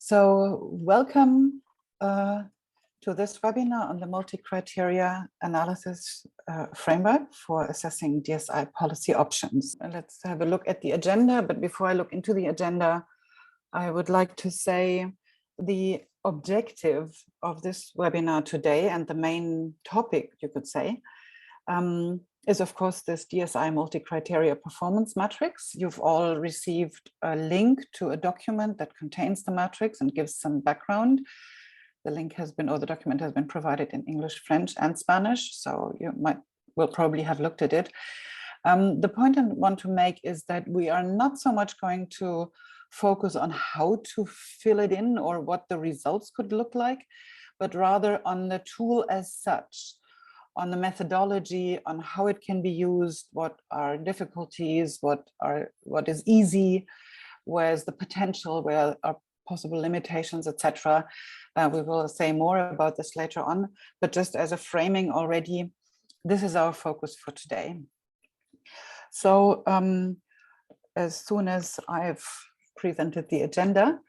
So welcome to this webinar on the multi-criteria analysis framework for assessing DSI policy options. And let's have a look at the agenda. But before I look into the agenda, I would like to say the objective of this webinar today, and the main topic, you could say, is of course this DSI multi-criteria performance matrix. You've all received a link to a document that contains the matrix and gives some background. The link has been, or the document has been provided in English, French, and Spanish, so you will probably have looked at it. The point I want to make is that we are not so much going to focus on how to fill it in or what the results could look like, but rather on the tool as such, on the methodology, on how it can be used, what are difficulties, what is easy, where's the potential, where are possible limitations, etc. We will say more about this later on, but just as a framing already, this is our focus for today. So as soon as I've presented the agenda,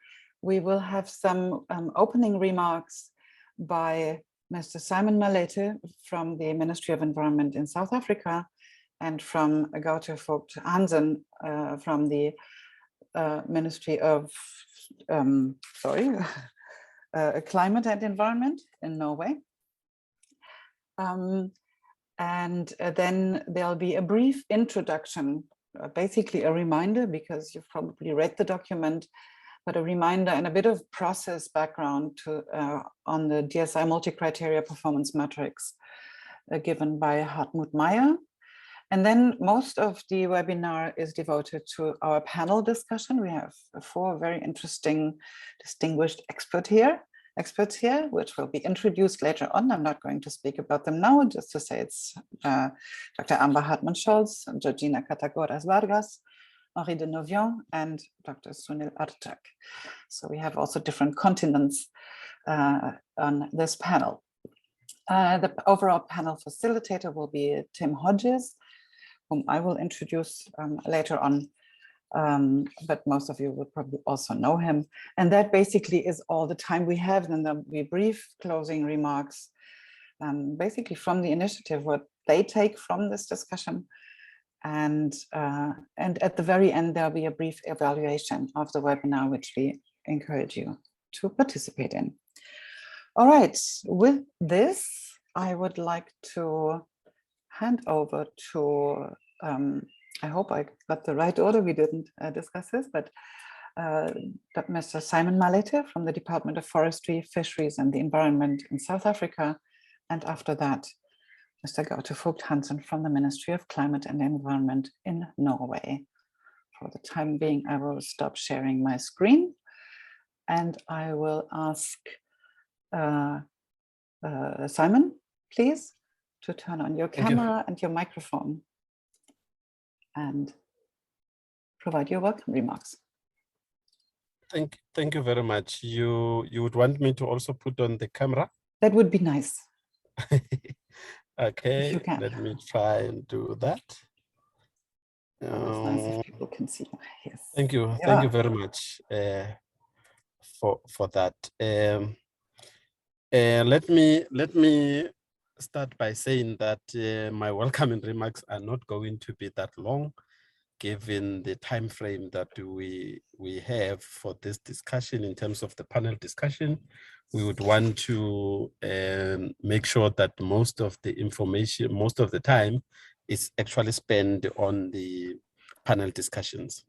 we will have some opening remarks by Mr. Simon Malete from the Ministry of Environment in South Africa, and from Gaute Vogt Hansen from the Ministry of Climate and Environment in Norway. And then there'll be a brief introduction, basically a reminder, because you've probably read the document, but a reminder and a bit of process background to, on the DSI multi-criteria performance matrix given by Hartmut Meyer. And then most of the webinar is devoted to our panel discussion. We have 4 very interesting, distinguished experts here, which will be introduced later on. I'm not going to speak about them now, just to say it's Dr. Amber Hartmann-Scholz, Georgina Katagoras-Vargas, Henri de Novion, and Dr. Sunil Artak. So we have also different continents on this panel. The overall panel facilitator will be Tim Hodges, whom I will introduce later on, but most of you will probably also know him. And that basically is all the time we have. Then there'll be brief closing remarks, basically from the initiative, what they take from this discussion. And at the very end, there'll be a brief evaluation of the webinar, which we encourage you to participate in. All right, with this, I would like to hand over to, I hope I got the right order, we didn't discuss this, but Mr. Simon Malete from the Department of Forestry, Fisheries and the Environment in South Africa. And after that, Mr. Gaute Vogt Hansen from the Ministry of Climate and Environment in Norway. For the time being, I will stop sharing my screen and I will ask Simon, please, to turn on your camera and your microphone and provide your welcome remarks. Thank you very much. You would want me to also put on the camera? That would be nice. Okay, let me try and do that. It's nice if people can see. Yes. Thank you very much for that. Let me start by saying that my welcoming remarks are not going to be that long, given the time frame that we have for this discussion. In terms of the panel discussion, we would want to make sure that most of the information, most of the time, is actually spent on the panel discussions.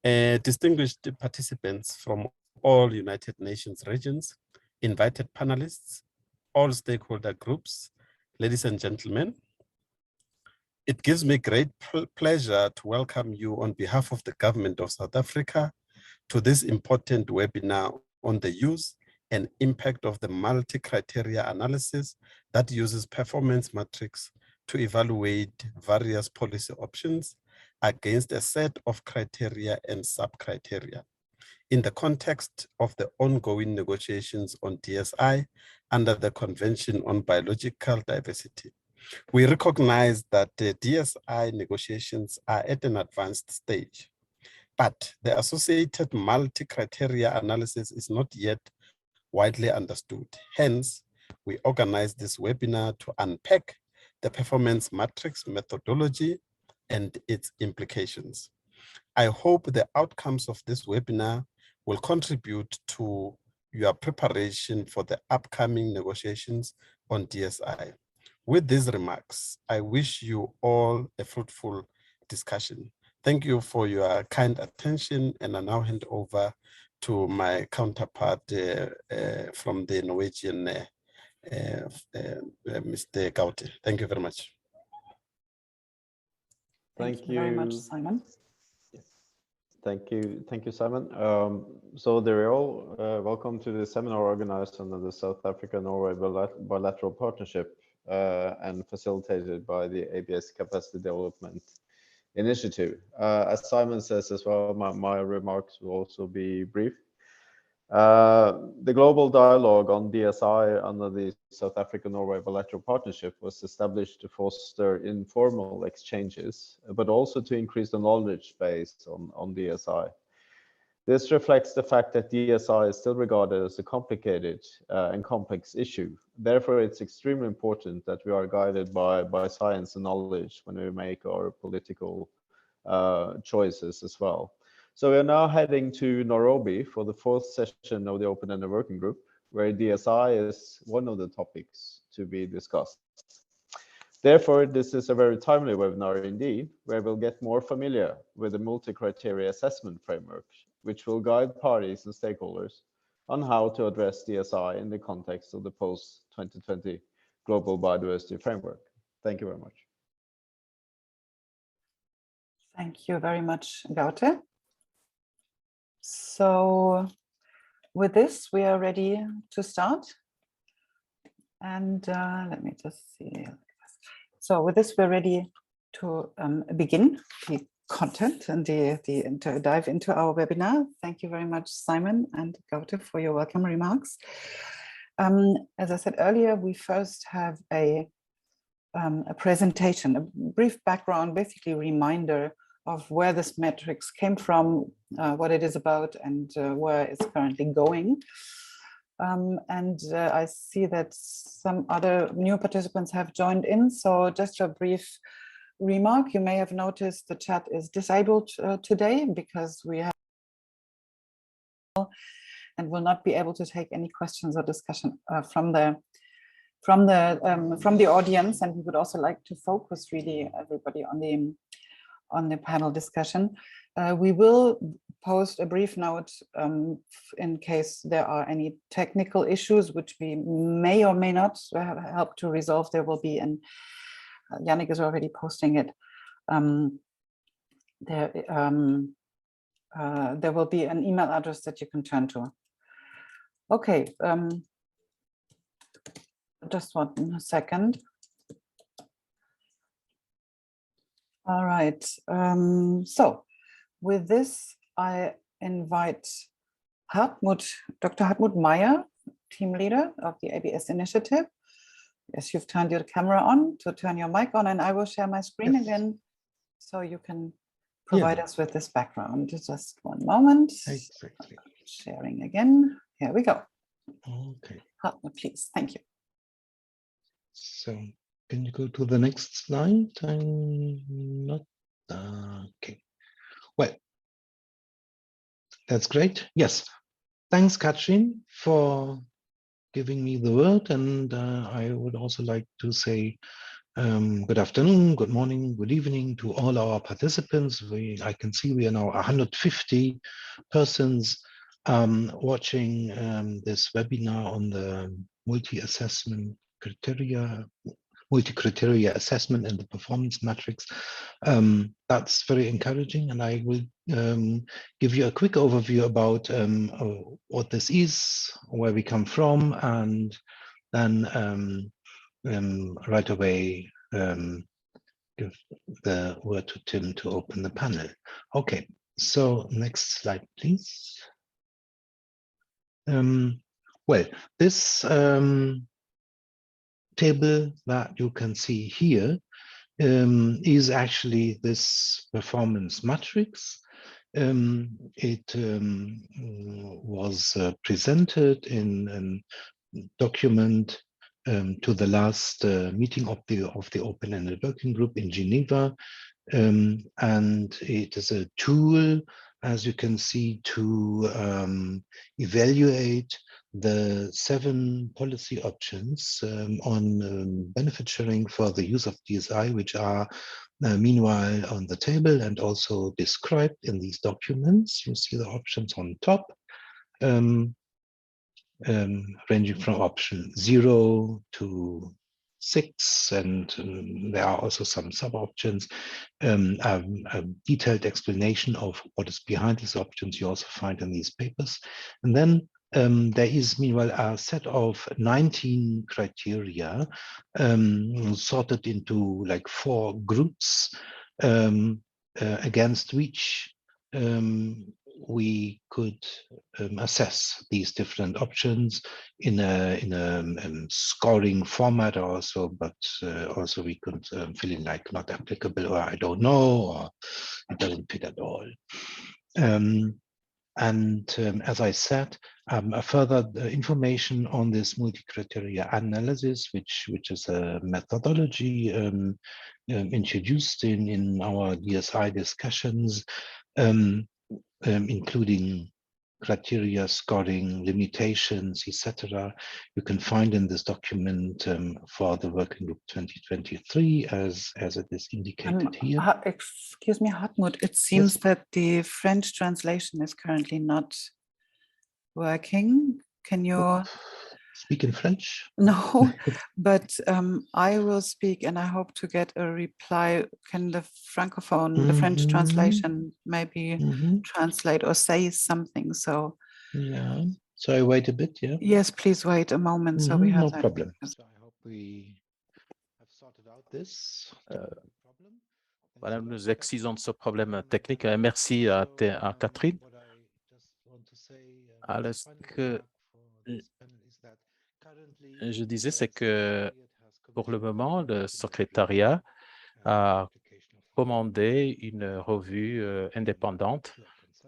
Distinguished participants from all United Nations regions, invited panelists, all stakeholder groups, ladies and gentlemen, it gives me great pleasure to welcome you on behalf of the Government of South Africa to this important webinar on the use and impact of the multi-criteria analysis that uses performance matrix to evaluate various policy options against a set of criteria and sub-criteria in the context of the ongoing negotiations on DSI under the Convention on Biological Diversity. We recognize that the DSI negotiations are at an advanced stage. but the associated multi-criteria analysis is not yet widely understood. Hence, we organized this webinar to unpack the performance matrix methodology and its implications. I hope the outcomes of this webinar will contribute to your preparation for the upcoming negotiations on DSI. With these remarks, I wish you all a fruitful discussion. Thank you for your kind attention, and I now hand over to my counterpart from the Norwegian, Mr. Gaute. Thank you very much. Thank you very much, Simon. Thank you, Simon. So they're all welcome to the seminar organized under the South Africa-Norway bilateral partnership and facilitated by the ABS Capacity Development Initiative. As Simon says as well, my remarks will also be brief. The global dialogue on DSI under the South Africa-Norway bilateral partnership was established to foster informal exchanges, but also to increase the knowledge base on DSI. This reflects the fact that DSI is still regarded as a complicated and complex issue. Therefore, it's extremely important that we are guided by science and knowledge when we make our political choices as well. So we're now heading to Nairobi for the 4th session of the Open-Ended Working Group, where DSI is one of the topics to be discussed. Therefore, this is a very timely webinar indeed, where we'll get more familiar with the multi-criteria assessment framework, which will guide parties and stakeholders on how to address DSI in the context of the post-2020 Global Biodiversity Framework. Thank you very much. Thank you very much, Gaute. So with this, we are ready to start. And let me just see. So with this, we're ready to begin the content and to dive into our webinar. Thank you very much, Simon and Gaute, for your welcome remarks. As I said earlier, we first have a presentation, a brief background, basically a reminder of where this metrics came from, what it is about, and where it's currently going. I see that some other new participants have joined in. So just a brief remark, you may have noticed the chat is disabled today because we have and will not be able to take any questions or discussion from the audience. And we would also like to focus really everybody on the panel discussion. We will post a brief note in case there are any technical issues, which we may or may not help to resolve. There will be, and Yannick is already posting it. There will be an email address that you can turn to. Okay, just 1 second. All right, so with this, I invite Dr. Hartmut Meyer, team leader of the ABS initiative. Yes, you've turned your camera on, to turn your mic on, and I will share my screen again so you can provide us with this background. Just 1 moment. Exactly. Sharing again. Here we go. Okay. Hartmut, please. Thank you. So can you go to the next slide? I'm not okay. Well, that's great. Yes. Thanks, Katrin, for giving me the word. And I would also like to say good afternoon, good morning, good evening to all our participants. I can see we are now 150 persons watching this webinar on the multi-criteria assessment and the performance matrix. That's very encouraging, and I will give you a quick overview about what this is, where we come from, and then right away give the word to Tim to open the panel. Okay, so next slide, please. Well, this table that you can see here is actually this performance matrix. It was presented in a document to the last meeting of the open-ended working group in Geneva, and it is a tool, as you can see, to evaluate the 7 policy options on benefit sharing for the use of DSI, which are meanwhile on the table and also described in these documents. You see the options on top, ranging from option 0 to 6, and there are also some sub-options. A detailed explanation of what is behind these options you also find in these papers. And then there is meanwhile a set of 19 criteria sorted into like 4 groups against which we could assess these different options in a scoring format also, but also we could fill in like not applicable, or I don't know, or it doesn't fit at all. As I said, a further information on this multi-criteria analysis, which is a methodology introduced in our DSI discussions, including criteria, scoring, limitations, etc. You can find in this document for the Working Group 2023, as it is indicated here. Excuse me, Hartmut, it seems that the French translation is currently not working. Can you speak in French? No, but I will speak, and I hope to get a reply. Can the Francophone, the French translation, maybe translate or say something? So yeah, so I wait a bit. Yeah. Yes, please wait a moment. So we have no problem. So I hope we have sorted out this problem. Voilà, nous excusons de ce problème technique. Merci à Catherine. Alors, ce que je disais, c'est que pour le moment, le secrétariat a commandé une revue indépendante,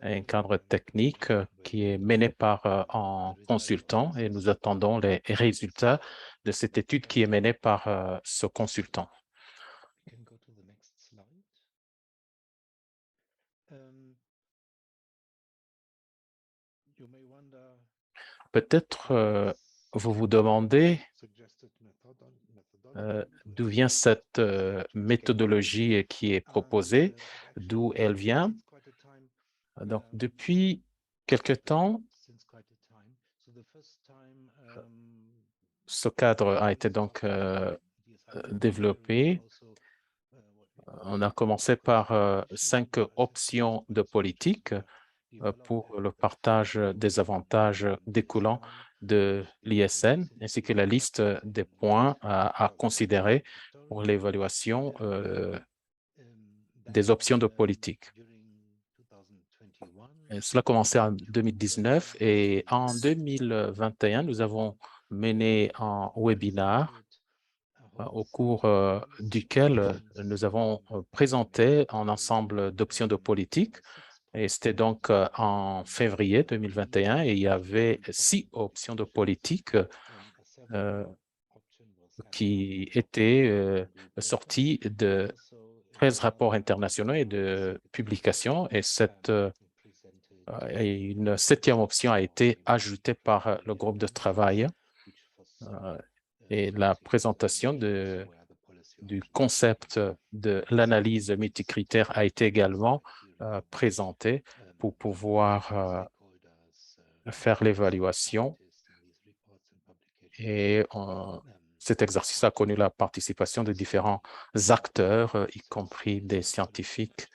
un cadre technique qui est mené par un consultant, et nous attendons les résultats de cette étude qui est menée par ce consultant. Peut-être vous vous demandez d'où vient cette méthodologie qui est proposée, d'où elle vient. Donc, depuis quelque temps, ce cadre a été donc développé. On a commencé par 5 options de politique pour le partage des avantages découlant de l'ISN, ainsi que la liste des points à considérer pour l'évaluation des options de politique. Et cela a commencé en 2019 et en 2021, nous avons mené un webinaire au cours duquel nous avons présenté un ensemble d'options de politique. Et c'était donc en février 2021 et il y avait 6 options de politique qui étaient sorties de 13 rapports internationaux et de publications. Et une 7e option a été ajoutée par le groupe de travail. Et la présentation du concept de l'analyse multicritère a été également présentée pour pouvoir faire l'évaluation. Et cet exercice a connu la participation de différents acteurs, y compris des scientifiques.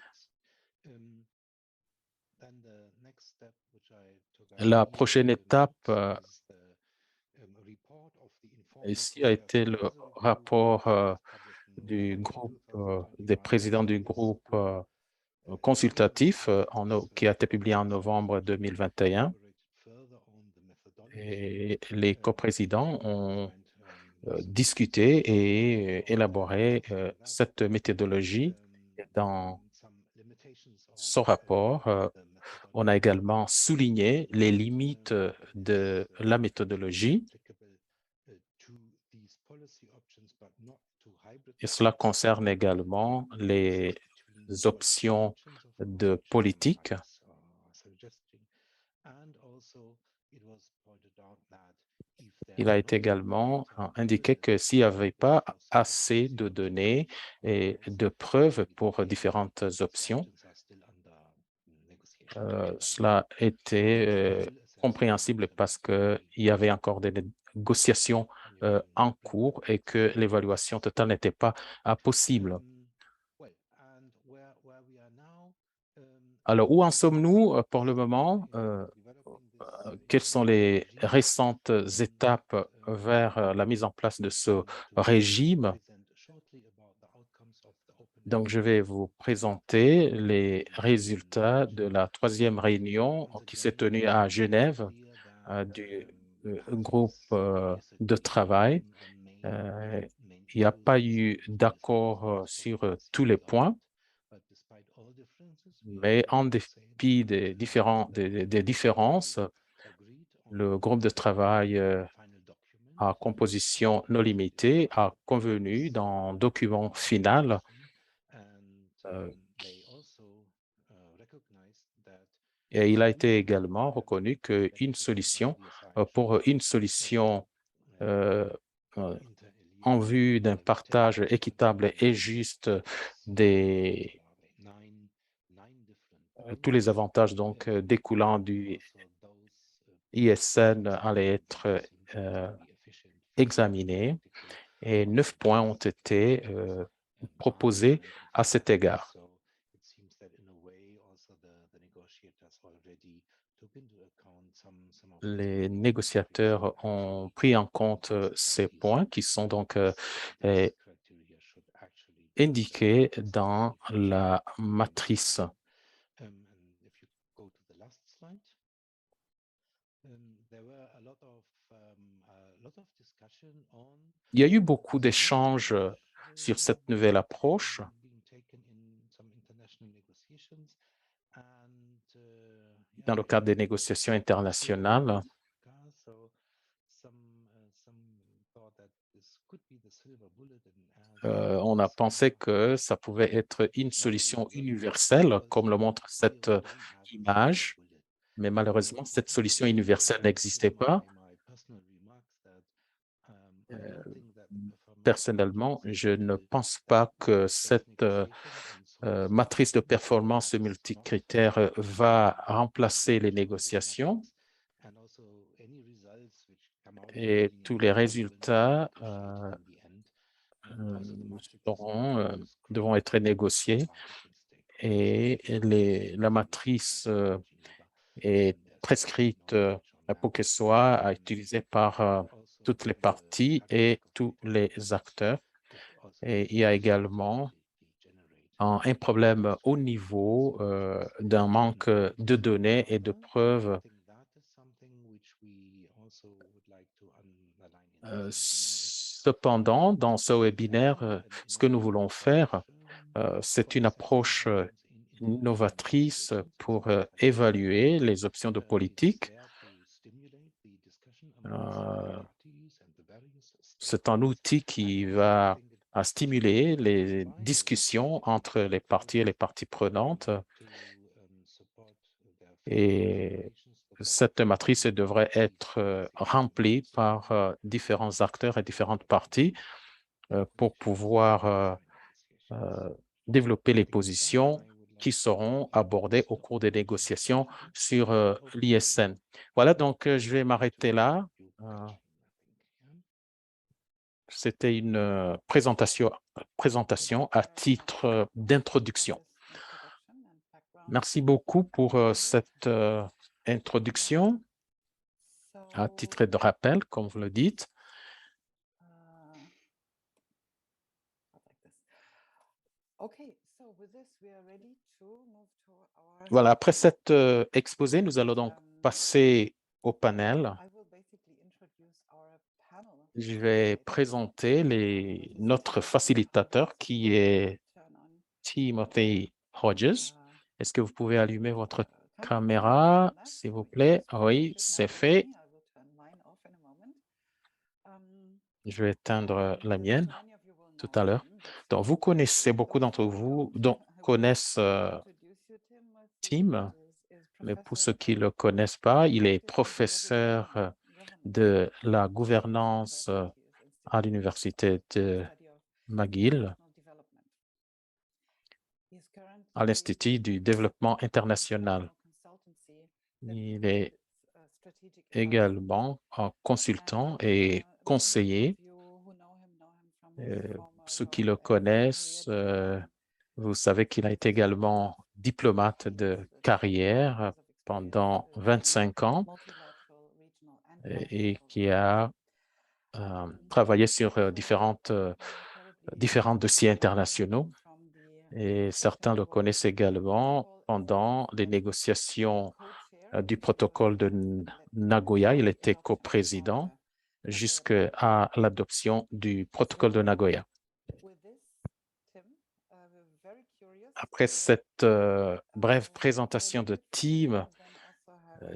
La prochaine étape ici a été le rapport du groupe, des présidents du groupe consultatif qui a été publié en novembre 2021. Et les coprésidents ont discuté et élaboré cette méthodologie dans ce rapport, on a également souligné les limites de la méthodologie. Et cela concerne également les options de politique. Il a été également indiqué que s'il n'y avait pas assez de données et de preuves pour différentes options, cela était compréhensible parce qu'il y avait encore des négociations en cours et que l'évaluation totale n'était pas possible. Alors, où en sommes-nous pour le moment? Quelles sont les récentes étapes vers la mise en place de ce régime? Donc, je vais vous présenter les résultats de la 3e réunion qui s'est tenue à Genève du groupe de travail. Il n'y a pas eu d'accord sur tous les points, mais en dépit des différences, le groupe de travail à composition non limitée a convenu dans un document final et il a été également reconnu qu'une solution, pour une solution en vue d'un partage équitable et juste des tous les avantages donc découlant du ISN allaient être examinés et 9 points ont été proposés à cet égard. Les négociateurs ont pris en compte ces points qui sont donc indiqués dans la matrice. Il y a eu beaucoup d'échanges sur cette nouvelle approche. Dans le cadre des négociations internationales, on a pensé que ça pouvait être une solution universelle, comme le montre cette image, mais malheureusement, cette solution universelle n'existait pas. Personnellement, je ne pense pas que cette matrice de performance multicritère va remplacer les négociations et tous les résultats devront être négociés et la matrice est prescrite pour qu'elle soit utilisée par toutes les parties et tous les acteurs. Et il y a également un problème au niveau d'un manque de données et de preuves. Cependant, dans ce webinaire, ce que nous voulons faire, c'est une approche novatrice pour évaluer les options de politique. C'est un outil qui va stimuler les discussions entre les parties et les parties prenantes. Et cette matrice devrait être remplie par différents acteurs et différentes parties pour pouvoir développer les positions qui seront abordées au cours des négociations sur l'ISN. Voilà, donc je vais m'arrêter là. C'était une présentation à titre d'introduction. Merci beaucoup pour cette introduction. À titre de rappel, comme vous le dites. Voilà, après cet exposé, nous allons donc passer au panel. Je vais présenter notre facilitateur qui est Timothy Hodges. Est-ce que vous pouvez allumer votre caméra, s'il vous plaît? Oui, c'est fait. Je vais éteindre la mienne tout à l'heure. Donc, vous connaissez, beaucoup d'entre vous connaissent Tim, mais pour ceux qui ne le connaissent pas, il est professeur de la gouvernance à l'université de McGill, à l'Institut du développement international. Il est également un consultant et conseiller. Ceux qui le connaissent, vous savez qu'il a été également diplomate de carrière pendant 25 ans et qui a travaillé sur différents dossiers internationaux. Et certains le connaissent également pendant les négociations du protocole de Nagoya. Il était coprésident jusqu'à l'adoption du protocole de Nagoya. Après cette brève présentation de Tim,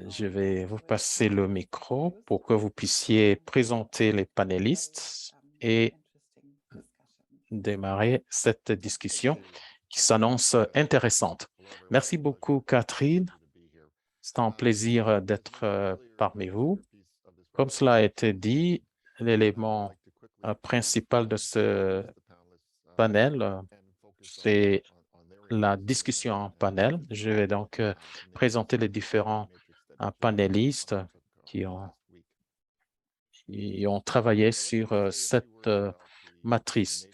je vais vous passer le micro pour que vous puissiez présenter les panélistes et démarrer cette discussion qui s'annonce intéressante. Merci beaucoup, Catherine. C'est un plaisir d'être parmi vous. Comme cela a été dit, l'élément principal de ce panel, c'est la discussion en panel. Je vais donc présenter les différents panélistes qui ont travaillé sur cette matrice.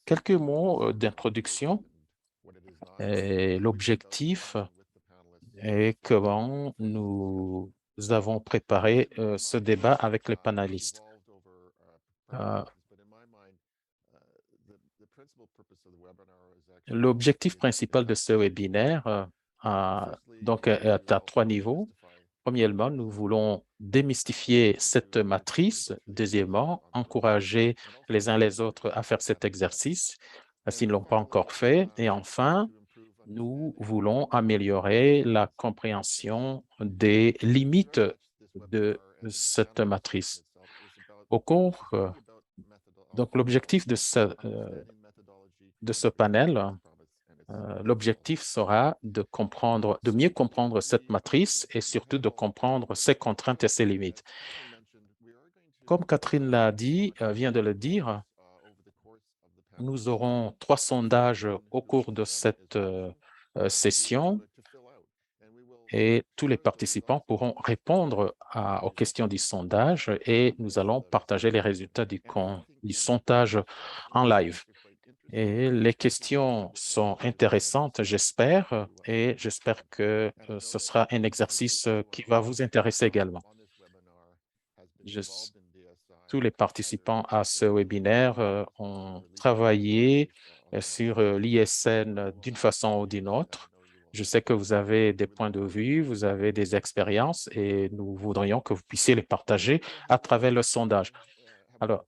Quelques mots d'introduction. L'objectif est comment nous avons préparé ce débat avec les panélistes. L'objectif principal de ce webinaire est à 3 niveaux. Premièrement, nous voulons démystifier cette matrice. Deuxièmement, encourager les uns les autres à faire cet exercice s'ils ne l'ont pas encore fait. Et enfin, nous voulons améliorer la compréhension des limites de cette matrice. Au cours, donc l'objectif de ce panel, l'objectif sera de mieux comprendre cette matrice et surtout de comprendre ses contraintes et ses limites. Comme Catherine vient de le dire, nous aurons 3 sondages au cours de cette session et tous les participants pourront répondre aux questions du sondage et nous allons partager les résultats du sondage en live. Et les questions sont intéressantes, j'espère, et j'espère que ce sera un exercice qui va vous intéresser également. Tous les participants à ce webinaire ont travaillé sur l'ISN d'une façon ou d'une autre. Je sais que vous avez des points de vue, vous avez des expériences et nous voudrions que vous puissiez les partager à travers le sondage. Alors,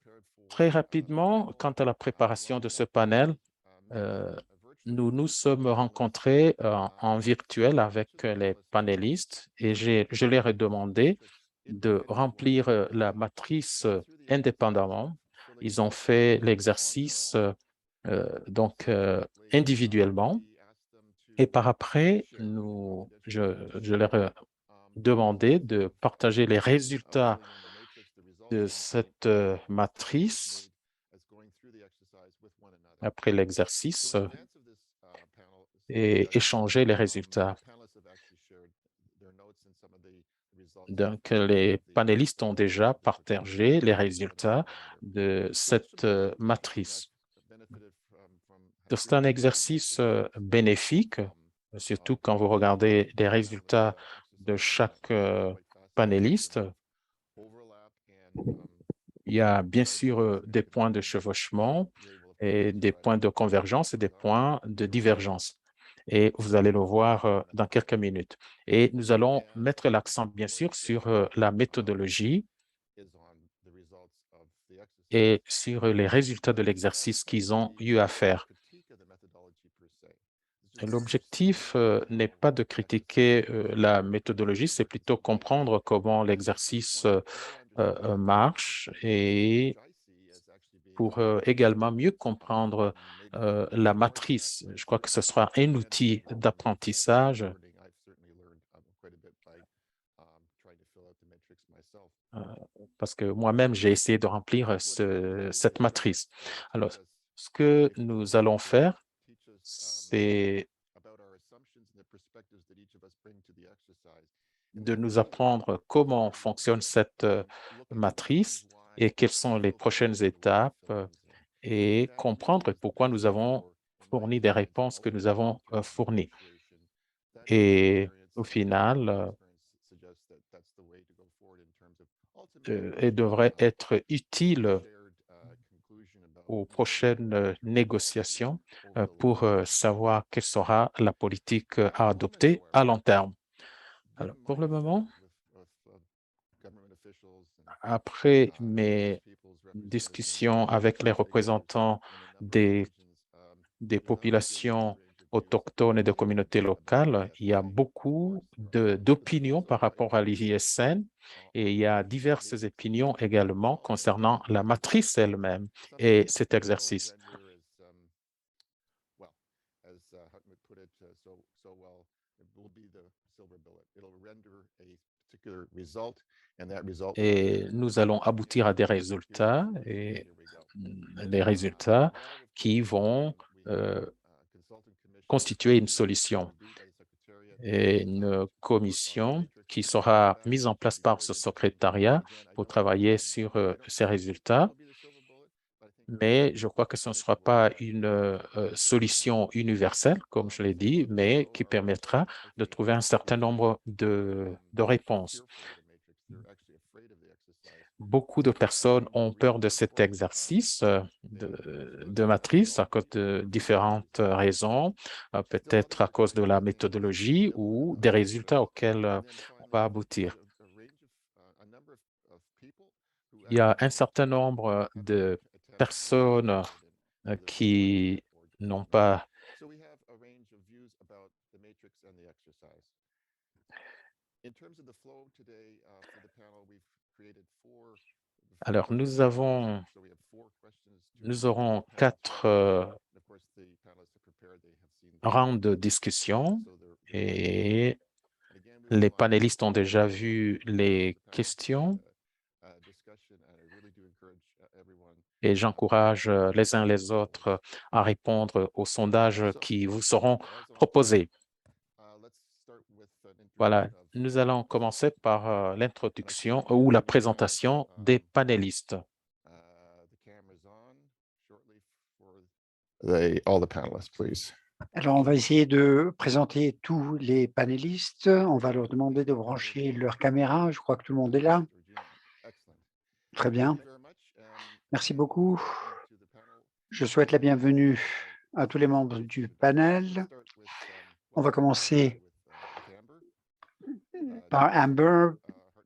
très rapidement, quant à la préparation de ce panel, nous nous sommes rencontrés en virtuel avec les panélistes et je leur ai demandé de remplir la matrice indépendamment. Ils ont fait l'exercice individuellement et par après, je leur ai demandé de partager les résultats de cette matrice après l'exercice et échanger les résultats. Donc, les panélistes ont déjà partagé les résultats de cette matrice. C'est un exercice bénéfique, surtout quand vous regardez les résultats de chaque panéliste. Il y a bien sûr des points de chevauchement et des points de convergence et des points de divergence. Et vous allez le voir dans quelques minutes. Et nous allons mettre l'accent, bien sûr, sur la méthodologie et sur les résultats de l'exercice qu'ils ont eu à faire. L'objectif n'est pas de critiquer la méthodologie, c'est plutôt comprendre comment l'exercice marche et pour également mieux comprendre la matrice. Je crois que ce sera un outil d'apprentissage parce que moi-même, j'ai essayé de remplir cette matrice. Alors, ce que nous allons faire, c'est de nous apprendre comment fonctionne cette matrice et quelles sont les prochaines étapes et comprendre pourquoi nous avons fourni des réponses que nous avons fournies. Et au final, et devrait être utile aux prochaines négociations pour savoir quelle sera la politique à adopter à long terme. Alors, pour le moment, après mes discussions avec les représentants des populations autochtones et de communautés locales, il y a beaucoup d'opinions par rapport à l'ISN et il y a diverses opinions également concernant la matrice elle-même et cet exercice. Et nous allons aboutir à des résultats et les résultats qui vont constituer une solution. Et une commission qui sera mise en place par ce secrétariat pour travailler sur ces résultats. Mais je crois que ce ne sera pas une solution universelle, comme je l'ai dit, mais qui permettra de trouver un certain nombre de réponses. Beaucoup de personnes ont peur de cet exercice de matrice à cause de différentes raisons, peut-être à cause de la méthodologie ou des résultats auxquels on va aboutir. Il y a un certain nombre de personnes qui n'ont pas Alors, nous aurons 4 rounds de discussion et les panélistes ont déjà vu les questions et j'encourage les uns les autres à répondre aux sondages qui vous seront proposés. Voilà, nous allons commencer par l'introduction ou la présentation des panélistes. All the panelists, please. Alors, on va essayer de présenter tous les panélistes. On va leur demander de brancher leur caméra. Je crois que tout le monde est là. Très bien. Merci beaucoup. Je souhaite la bienvenue à tous les membres du panel. On va commencer par Amber,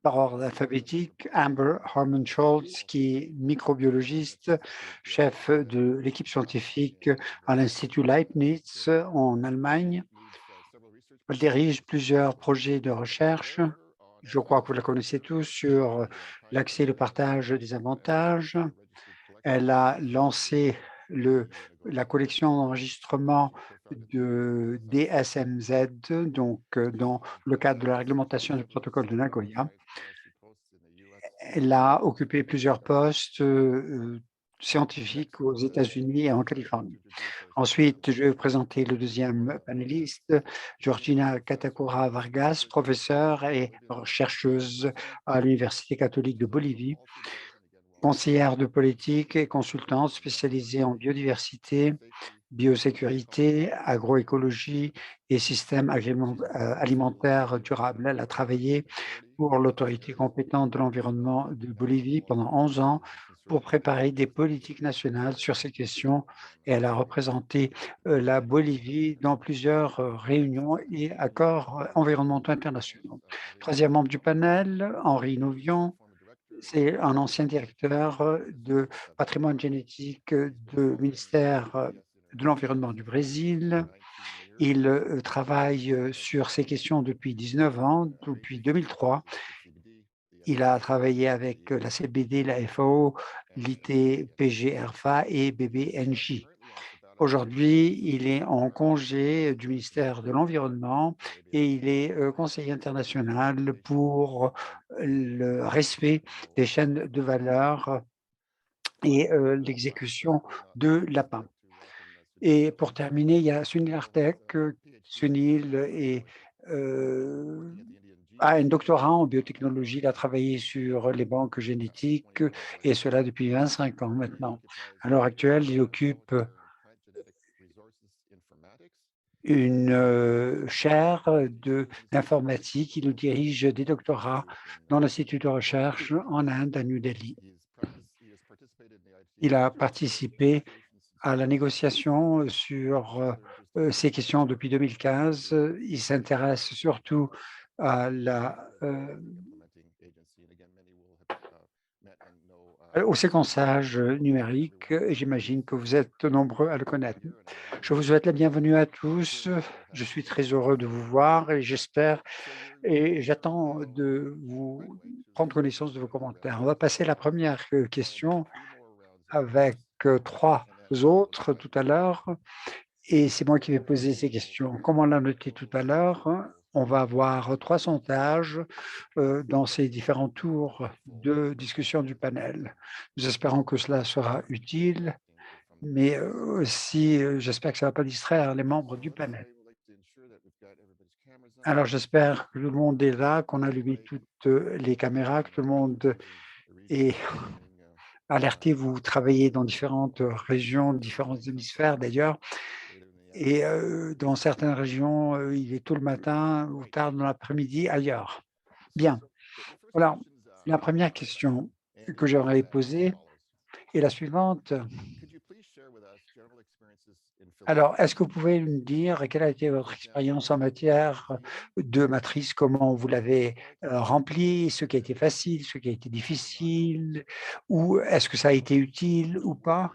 par ordre alphabétique. Amber Harmon-Scholz, qui est microbiologiste, chef de l'équipe scientifique à l'Institut Leibniz en Allemagne. Elle dirige plusieurs projets de recherche. Je crois que vous la connaissez tous sur l'accès et le partage des avantages. Elle a lancé la collection d'enregistrement de DSMZ, donc dans le cadre de la réglementation du protocole de Nagoya. Elle a occupé plusieurs postes scientifiques aux États-Unis et en Californie. Ensuite, je vais vous présenter le deuxième panéliste, Georgina Catacora Vargas, professeure et chercheuse à l'Université catholique de Bolivie, conseillère de politique et consultante spécialisée en biodiversité, biosécurité, agroécologie et système alimentaire durable. Elle a travaillé pour l'autorité compétente de l'environnement de Bolivie pendant 11 ans pour préparer des politiques nationales sur ces questions et elle a représenté la Bolivie dans plusieurs réunions et accords environnementaux internationaux. Troisième membre du panel, Henri Nouvion, c'est un ancien directeur de patrimoine génétique du ministère de l'Environnement du Brésil. Il travaille sur ces questions depuis 19 ans, depuis 2003. Il a travaillé avec la CBD, la FAO, l'IT-PG-ERFA et BBNJ. Aujourd'hui, il est en congé du ministère de l'Environnement et il est conseiller international pour le respect des chaînes de valeur et l'exécution de l'APA. Et pour terminer, il y a Sunil Artek. Sunil a un doctorat en biotechnologie. Il a travaillé sur les banques génétiques et cela depuis 25 ans maintenant. À l'heure actuelle, il occupe une chaire d'informatique. Il dirige des doctorats dans l'Institut de recherche en Inde, à New Delhi. Il a participé à la négociation sur ces questions depuis 2015. Il s'intéresse surtout à au séquençage numérique et j'imagine que vous êtes nombreux à le connaître. Je vous souhaite la bienvenue à tous. Je suis très heureux de vous voir et j'espère et j'attends de vous prendre connaissance de vos commentaires. On va passer à la première question avec 3 autres tout à l'heure et c'est moi qui vais poser ces questions. Comme on l'a noté tout à l'heure, on va avoir 3 sondages dans ces différents tours de discussion du panel. Nous espérons que cela sera utile, mais aussi j'espère que ça ne va pas distraire les membres du panel. Alors j'espère que tout le monde est là, qu'on a allumé toutes les caméras, que tout le monde est alerté. Vous travaillez dans différentes régions, différents hémisphères d'ailleurs. Et dans certaines régions, il est tôt le matin ou tard dans l'après-midi ailleurs. Bien. Voilà, la première question que j'aimerais poser est la suivante. Alors, est-ce que vous pouvez nous dire quelle a été votre expérience en matière de matrice, comment vous l'avez remplie, ce qui a été facile, ce qui a été difficile, ou est-ce que ça a été utile ou pas?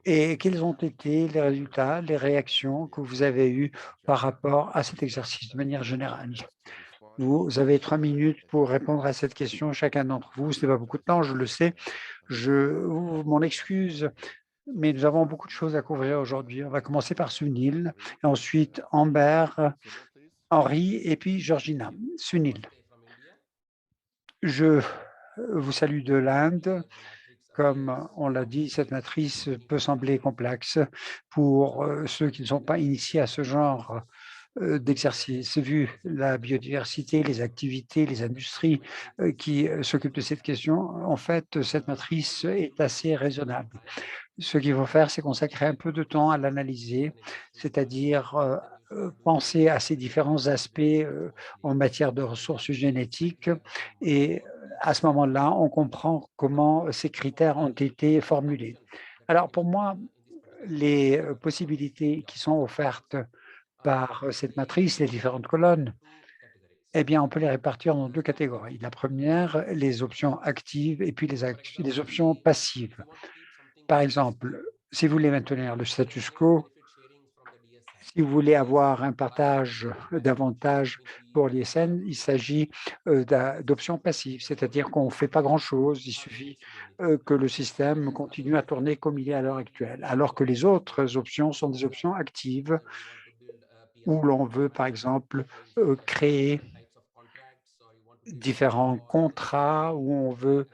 Et quels ont été les résultats, les réactions que vous avez eues par rapport à cet exercice de manière générale? Vous avez 3 minutes pour répondre à cette question, chacun d'entre vous. Ce n'est pas beaucoup de temps, je le sais. Je m'en excuse, mais nous avons beaucoup de choses à couvrir aujourd'hui. On va commencer par Sunil, et ensuite Amber, Henri et puis Georgina. Sunil. Je vous salue de l'Inde. Comme on l'a dit, cette matrice peut sembler complexe pour ceux qui ne sont pas initiés à ce genre d'exercice. Vu la biodiversité, les activités, les industries qui s'occupent de cette question, en fait, cette matrice est assez raisonnable. Ce qu'il faut faire, c'est consacrer un peu de temps à l'analyser, c'est-à-dire penser à ces différents aspects en matière de ressources génétiques et à ce moment-là, on comprend comment ces critères ont été formulés. Alors pour moi, les possibilités qui sont offertes par cette matrice, les différentes colonnes, eh bien, on peut les répartir en 2 catégories. La première, les options actives et puis les options passives. Par exemple, si vous voulez maintenir le status quo, si vous voulez avoir un partage d'avantages pour l'ISN, il s'agit d'options passives, c'est-à-dire qu'on ne fait pas grand-chose, il suffit que le système continue à tourner comme il est à l'heure actuelle, alors que les autres options sont des options actives où l'on veut, par exemple, créer différents contrats, où on veut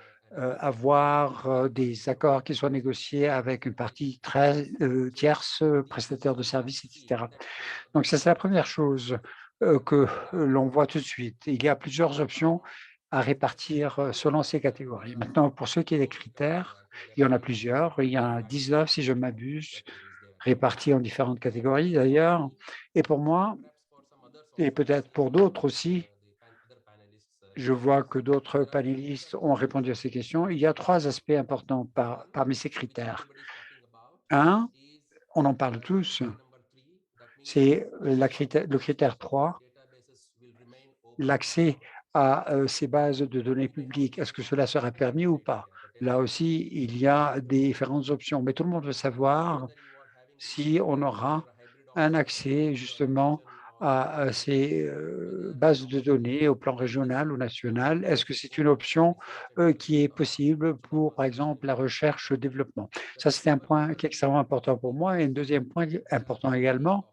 avoir des accords qui soient négociés avec une partie tierce, prestataire de services, etc. Donc ça, c'est la première chose que l'on voit tout de suite. Il y a plusieurs options à répartir selon ces catégories. Maintenant, pour ce qui est des critères, il y en a plusieurs. Il y en a 19, si je ne m'abuse, répartis en différentes catégories d'ailleurs. Et pour moi, et peut-être pour d'autres aussi, je vois que d'autres panélistes ont répondu à ces questions. Il y a 3 aspects importants parmi ces critères. Un, on en parle tous, c'est le critère 3, l'accès à ces bases de données publiques. Est-ce que cela sera permis ou pas? Là aussi, il y a différentes options, mais tout le monde veut savoir si on aura un accès justement à ces bases de données au plan régional ou national. Est-ce que c'est une option qui est possible pour, par exemple, la recherche-développement? Ça, c'est un point qui est extrêmement important pour moi. Et un deuxième point important également,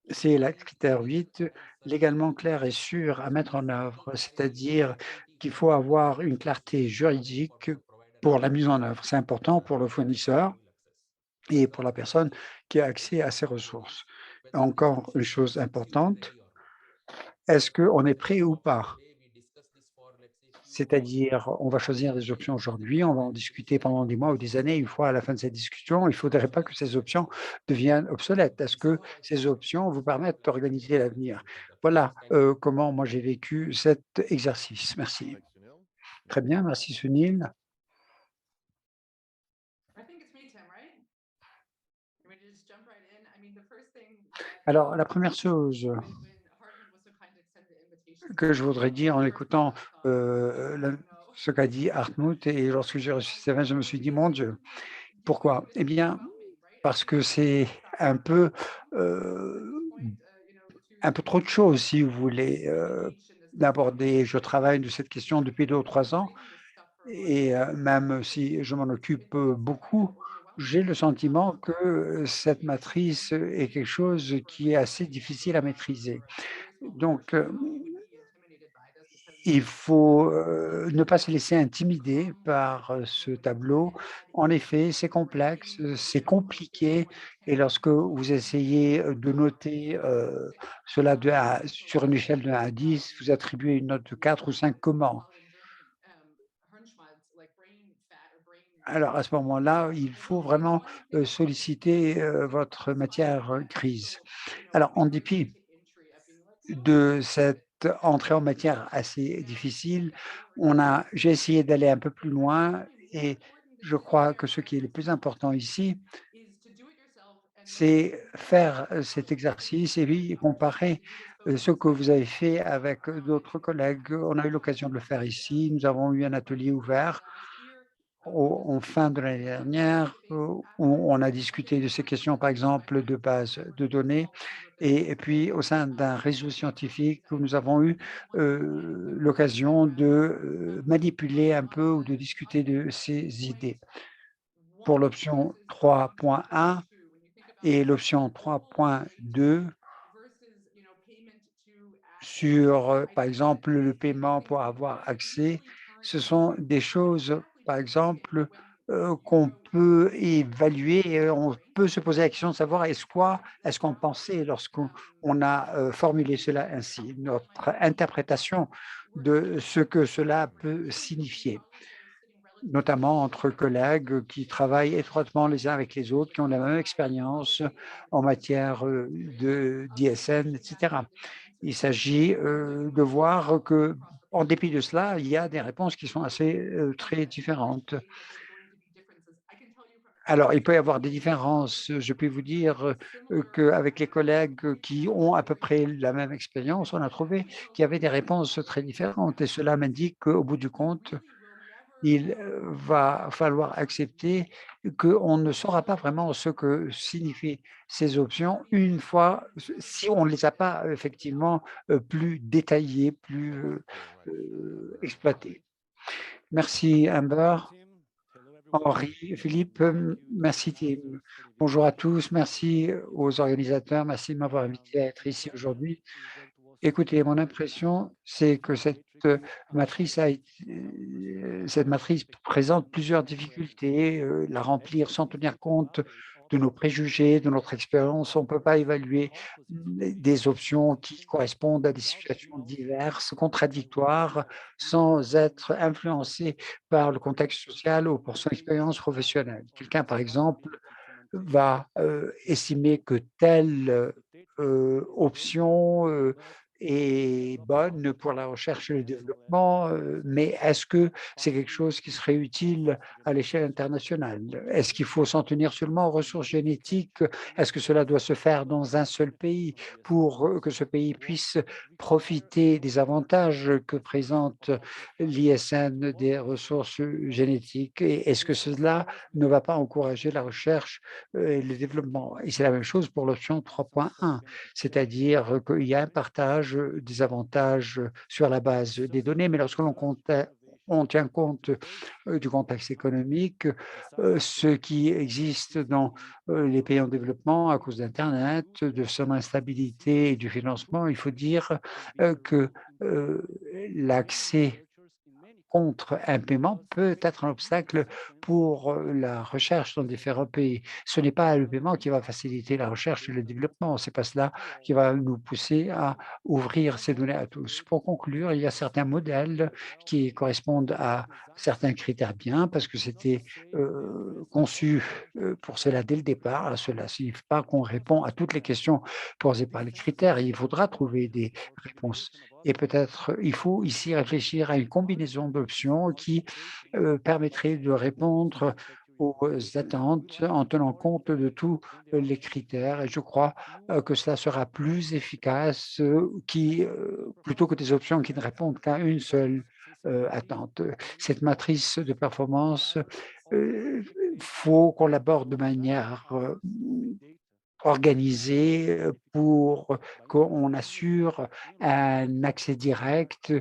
c'est le critère 8, légalement clair et sûr à mettre en œuvre, c'est-à-dire qu'il faut avoir une clarté juridique pour la mise en œuvre. C'est important pour le fournisseur et pour la personne qui a accès à ces ressources. Encore une chose importante, est-ce qu'on est prêt ou pas? C'est-à-dire, on va choisir des options aujourd'hui, on va en discuter pendant des mois ou des années. Une fois à la fin de cette discussion, il ne faudrait pas que ces options deviennent obsolètes. Est-ce que ces options vous permettent d'organiser l'avenir? Voilà comment moi j'ai vécu cet exercice. Merci. Très bien, merci Sunil. Alors, la première chose que je voudrais dire en écoutant ce qu'a dit Hartmut, et lorsque j'ai reçu ces mails, je me suis dit, mon Dieu, pourquoi? Eh bien, parce que c'est un peu, un peu trop de choses, si vous voulez, d'aborder. Je travaille de cette question depuis 2 ou 3 ans et même si je m'en occupe beaucoup, j'ai le sentiment que cette matrice est quelque chose qui est assez difficile à maîtriser. Donc, il faut, ne pas se laisser intimider par, ce tableau. En effet, c'est complexe, c'est compliqué et lorsque vous essayez, de noter, cela sur une échelle de 1 à 10, vous attribuez une note de 4 ou 5 comment? Alors à ce moment-là, il faut vraiment, solliciter, votre matière, grise. Alors en dépit de cette entrée en matière assez difficile, j'ai essayé d'aller un peu plus loin et je crois que ce qui est le plus important ici, c'est faire, cet exercice et puis comparer, ce que vous avez fait avec, d'autres collègues. On a eu l'occasion de le faire ici. Nous avons eu un atelier ouvert en fin de l'année dernière, où on a discuté de ces questions, par exemple, de base de données. Et puis, au sein d'un réseau scientifique où nous avons eu l'occasion de manipuler un peu ou de discuter de ces idées. Pour l'option 3.1 et l'option 3.2, sur, par exemple, le paiement pour avoir accès, ce sont des choses, par exemple, qu'on peut évaluer et on peut se poser la question de savoir est-ce qu'on pensait lorsqu'on a, formulé cela ainsi? Notre interprétation de ce que cela peut signifier, notamment entre collègues qui travaillent étroitement les uns avec les autres, qui ont la même expérience en matière, d'ISN, et cetera. Il s'agit, de voir que, en dépit de cela, il y a des réponses qui sont assez, très différentes. Alors, il peut y avoir des différences. Je peux vous dire, qu'avec les collègues qui ont à peu près la même expérience, on a trouvé qu'il y avait des réponses très différentes et cela m'indique qu'au bout du compte, il, va falloir accepter qu'on ne saura pas vraiment ce que signifient ces options une fois si on ne les a pas effectivement, plus détaillées, plus, exploitées. Merci Amber. Henri, Philippe, merci Tim. Bonjour à tous, merci aux organisateurs, merci de m'avoir invité à être ici aujourd'hui. Écoutez, mon impression, c'est que cette matrice présente plusieurs difficultés, la remplir sans tenir compte de nos préjugés, de notre expérience. On ne peut pas évaluer des options qui correspondent à des situations diverses, contradictoires, sans être influencé par le contexte social ou pour son expérience professionnelle. Quelqu'un, par exemple, va estimer que telle option est bonne pour la recherche et le développement, mais est-ce que c'est quelque chose qui serait utile à l'échelle internationale? Est-ce qu'il faut s'en tenir seulement aux ressources génétiques? Est-ce que cela doit se faire dans un seul pays pour que ce pays puisse profiter des avantages que présente l'ISN des ressources génétiques? Et est-ce que cela ne va pas encourager la recherche et le développement? Et c'est la même chose pour l'option 3.1, c'est-à-dire qu'il y a un partage des avantages sur la base des données, mais lorsque on tient compte du contexte économique, ce qui existe dans les pays en développement à cause d'Internet, de son instabilité et du financement, il faut dire que l'accès contre un paiement peut être un obstacle pour la recherche dans différents pays. Ce n'est pas le paiement qui va faciliter la recherche et le développement, c'est pas cela qui va nous pousser à ouvrir ces données à tous. Pour conclure, il y a certains modèles qui correspondent à certains critères bien parce que c'était conçu pour cela dès le départ. Cela ne signifie pas qu'on répond à toutes les questions posées par les critères. Il faudra trouver des réponses. Et peut-être il faut ici réfléchir à une combinaison d'options qui permettrait de répondre aux attentes en tenant compte de tous les critères. Et je crois que cela sera plus efficace plutôt que des options qui ne répondent qu'à une seule attente. Cette matrice de performance, faut qu'on l'aborde de manière organisé pour qu'on assure un accès direct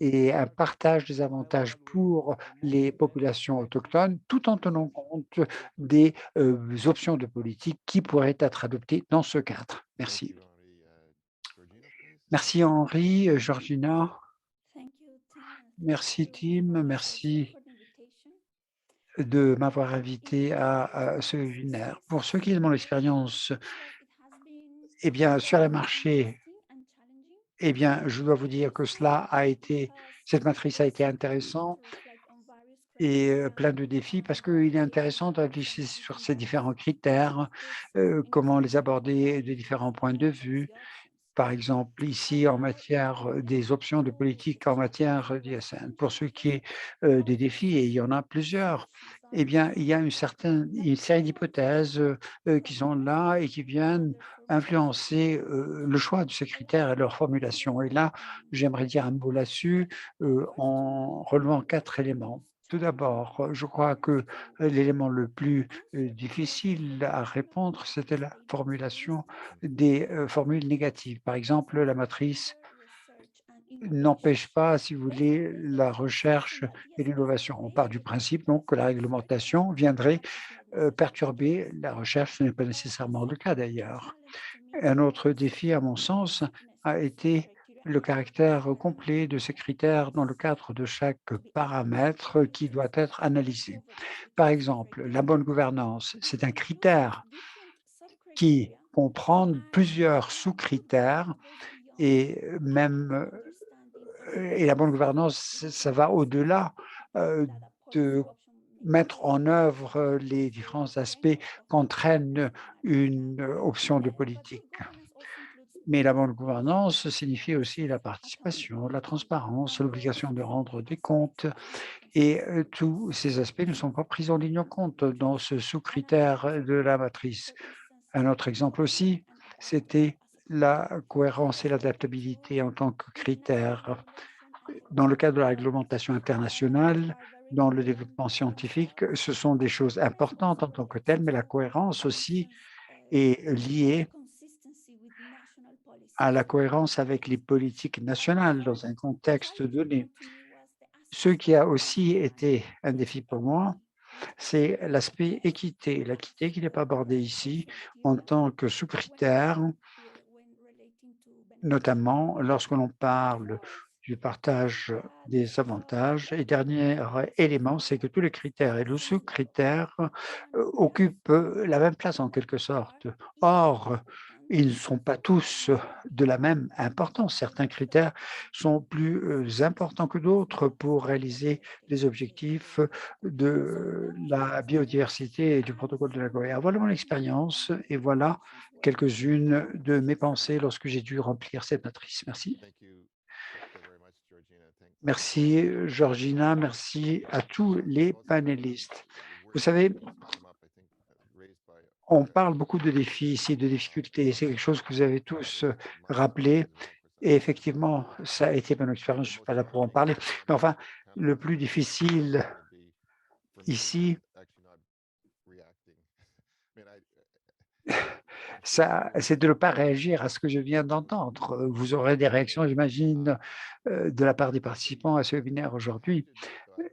et un partage des avantages pour les populations autochtones, tout en tenant compte des options de politique qui pourraient être adoptées dans ce cadre. Merci. Merci Henri, Georgina. Merci Tim, merci de m'avoir invité à ce webinaire. Pour ceux qui ont mon expérience, eh bien, sur le marché, eh bien, je dois vous dire que cette matrice a été intéressante et plein de défis parce qu'il est intéressant de réfléchir sur ces différents critères, comment les aborder de différents points de vue. Par exemple, ici, en matière des options de politique en matière d'ISN. Pour ce qui est des défis, et il y en a plusieurs, eh bien, il y a une série d'hypothèses qui sont là et qui viennent influencer le choix de ces critères et leur formulation. Et là, j'aimerais dire un mot là-dessus en relevant 4 éléments. Tout d'abord, je crois que l'élément le plus difficile à répondre, c'était la formulation des formules négatives. Par exemple, la matrice n'empêche pas, si vous voulez, la recherche et l'innovation. On part du principe donc que la réglementation viendrait perturber la recherche. Ce n'est pas nécessairement le cas d'ailleurs. Un autre défi, à mon sens, a été le caractère complet de ces critères dans le cadre de chaque paramètre qui doit être analysé. Par exemple, la bonne gouvernance, c'est un critère qui comprend plusieurs sous-critères et même et la bonne gouvernance, ça va au-delà de mettre en œuvre les différents aspects qu'entraîne une option de politique. Mais la bonne gouvernance signifie aussi la participation, la transparence, l'obligation de rendre des comptes et tous ces aspects ne sont pas pris en ligne en compte dans ce sous-critère de la matrice. Un autre exemple aussi, c'était la cohérence et l'adaptabilité en tant que critère. Dans le cadre de la réglementation internationale, dans le développement scientifique, ce sont des choses importantes en tant que telles, mais la cohérence aussi est liée à la cohérence avec les politiques nationales dans un contexte donné. Ce qui a aussi été un défi pour moi, c'est l'aspect équité. L'équité qui n'est pas abordée ici en tant que sous-critère, notamment lorsque l'on parle du partage des avantages. Et dernier élément, c'est que tous les critères et le sous-critère occupent la même place en quelque sorte. Or, ils ne sont pas tous de la même importance. Certains critères sont plus importants que d'autres pour réaliser les objectifs de la biodiversité et du protocole de Nagoya. Voilà mon expérience et voilà quelques-unes de mes pensées lorsque j'ai dû remplir cette matrice. Merci. Merci, Georgina. Merci à tous les panélistes. Vous savez, on parle beaucoup de défis ici, de difficultés. C'est quelque chose que vous avez tous rappelé. Et effectivement, ça a été mon expérience. Je ne suis pas là pour en parler. Mais enfin, le plus difficile ici, c'est de ne pas réagir à ce que je viens d'entendre. Vous aurez des réactions, j'imagine, de la part des participants à ce webinaire aujourd'hui.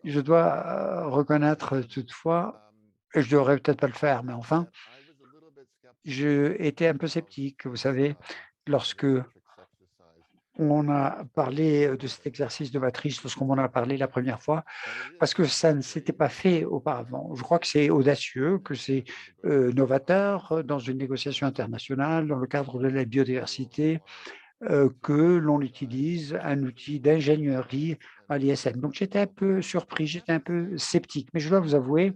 Je dois reconnaître toutefois, et je ne devrais peut-être pas le faire, mais enfin, je étais un peu sceptique, vous savez, lorsque on a parlé de cet exercice de matrice, lorsqu'on m'en a parlé la première fois, parce que ça ne s'était pas fait auparavant. Je crois que c'est audacieux, que c'est novateur dans une négociation internationale, dans le cadre de la biodiversité, que l'on utilise un outil d'ingénierie à l'ISN. Donc j'étais un peu surpris, j'étais un peu sceptique, mais je dois vous avouer,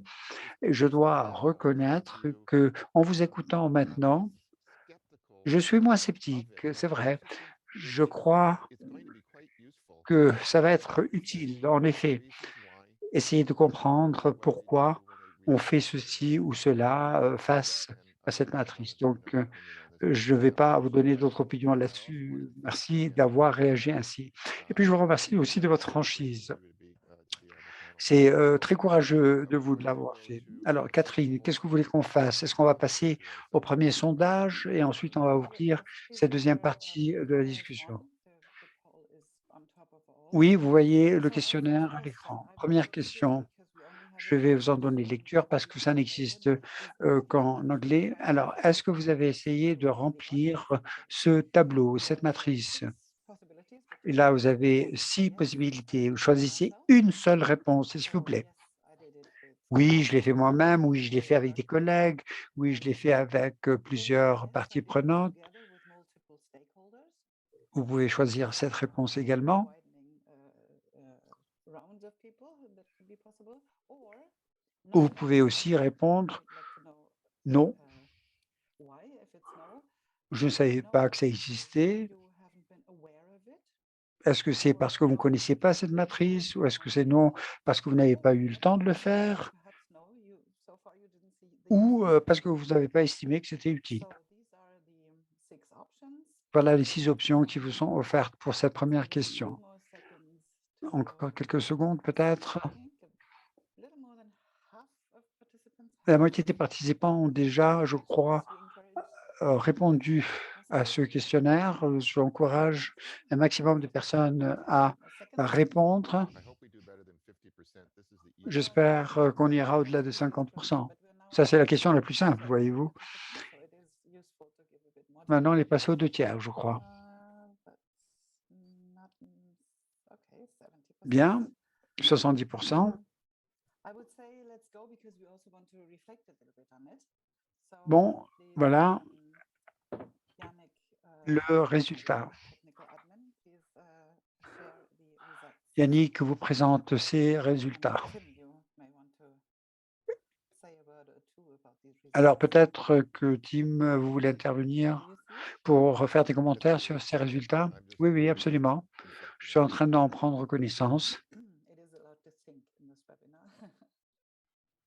je dois reconnaître que en vous écoutant maintenant, je suis moins sceptique, c'est vrai. Je crois que ça va être utile, en effet, essayer de comprendre pourquoi on fait ceci ou cela face à cette matrice. Donc, je ne vais pas vous donner d'autres opinions là-dessus. Merci d'avoir réagi ainsi. Et puis, je vous remercie aussi de votre franchise. C'est très courageux de vous de l'avoir fait. Alors, Catherine, qu'est-ce que vous voulez qu'on fasse? Est-ce qu'on va passer au premier sondage et ensuite on va ouvrir cette deuxième partie de la discussion? Oui, vous voyez le questionnaire à l'écran. Première question. Je vais vous en donner lecture parce que ça n'existe qu'en anglais. Alors, est-ce que vous avez essayé de remplir ce tableau, cette matrice? Et là, vous avez 6 possibilités. Vous choisissez une seule réponse, s'il vous plaît. Oui, je l'ai fait moi-même. Oui, je l'ai fait avec des collègues. Oui, je l'ai fait avec plusieurs parties prenantes. Vous pouvez choisir cette réponse également. Ou vous pouvez aussi répondre non. Je ne savais pas que ça existait. Est-ce que c'est parce que vous ne connaissiez pas cette matrice ou est-ce que c'est non parce que vous n'avez pas eu le temps de le faire ou parce que vous n'avez pas estimé que c'était utile? Voilà les 6 options qui vous sont offertes pour cette première question. Encore quelques secondes peut-être? La moitié des participants ont déjà, je crois, répondu à ce questionnaire. J'encourage un maximum de personnes à répondre. J'espère qu'on ira au-delà de 50. Ça, c'est la question la plus simple, voyez-vous. Maintenant, on est passé aux 2 tiers, je crois. Bien, 70. Bon, voilà le résultat. Yannick vous présente ces résultats. Alors peut-être que Tim, vous voulez intervenir pour faire des commentaires sur ces résultats? Oui, oui, absolument. Je suis en train d'en prendre connaissance.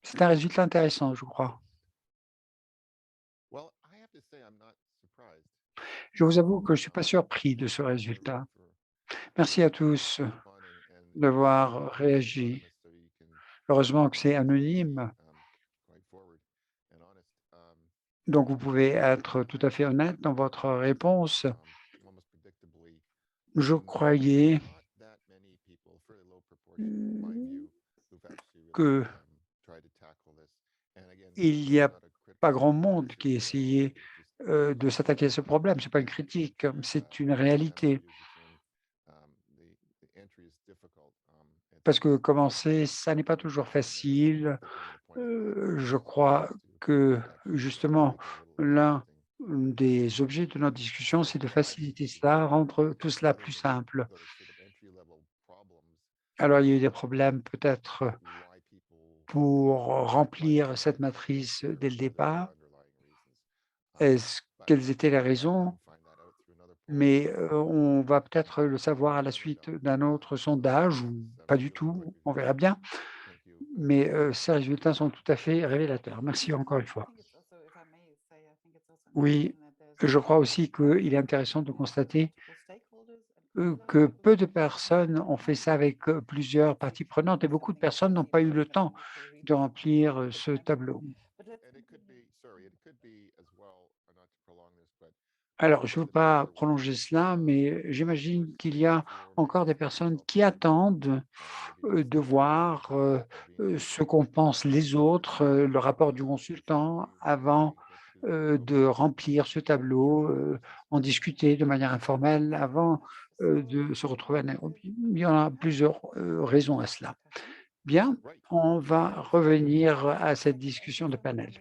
C'est un résultat intéressant, je crois. Je vous avoue que je ne suis pas surpris de ce résultat. Merci à tous d'avoir réagi. Heureusement que c'est anonyme, donc vous pouvez être tout à fait honnête dans votre réponse. Je croyais qu'il n'y a pas grand monde qui essayait de s'attaquer à ce problème. Ce n'est pas une critique, c'est une réalité. Parce que commencer, ça n'est pas toujours facile. Je crois que justement, l'un des objets de notre discussion, c'est de faciliter cela, rendre tout cela plus simple. Alors, il y a eu des problèmes peut-être pour remplir cette matrice dès le départ. Quelles étaient les raisons? Mais on va peut-être le savoir à la suite d'un autre sondage ou pas du tout, on verra bien. Mais ces résultats sont tout à fait révélateurs. Merci encore une fois. Oui, je crois aussi qu'il est intéressant de constater que peu de personnes ont fait ça avec plusieurs parties prenantes et beaucoup de personnes n'ont pas eu le temps de remplir ce tableau. Alors, je ne veux pas prolonger cela, mais j'imagine qu'il y a encore des personnes qui attendent de voir ce qu'en pensent les autres, le rapport du consultant, avant de remplir ce tableau, en discuter de manière informelle avant de se retrouver à Nairobi. Il y en a plusieurs raisons à cela. Bien, on va revenir à cette discussion de panel.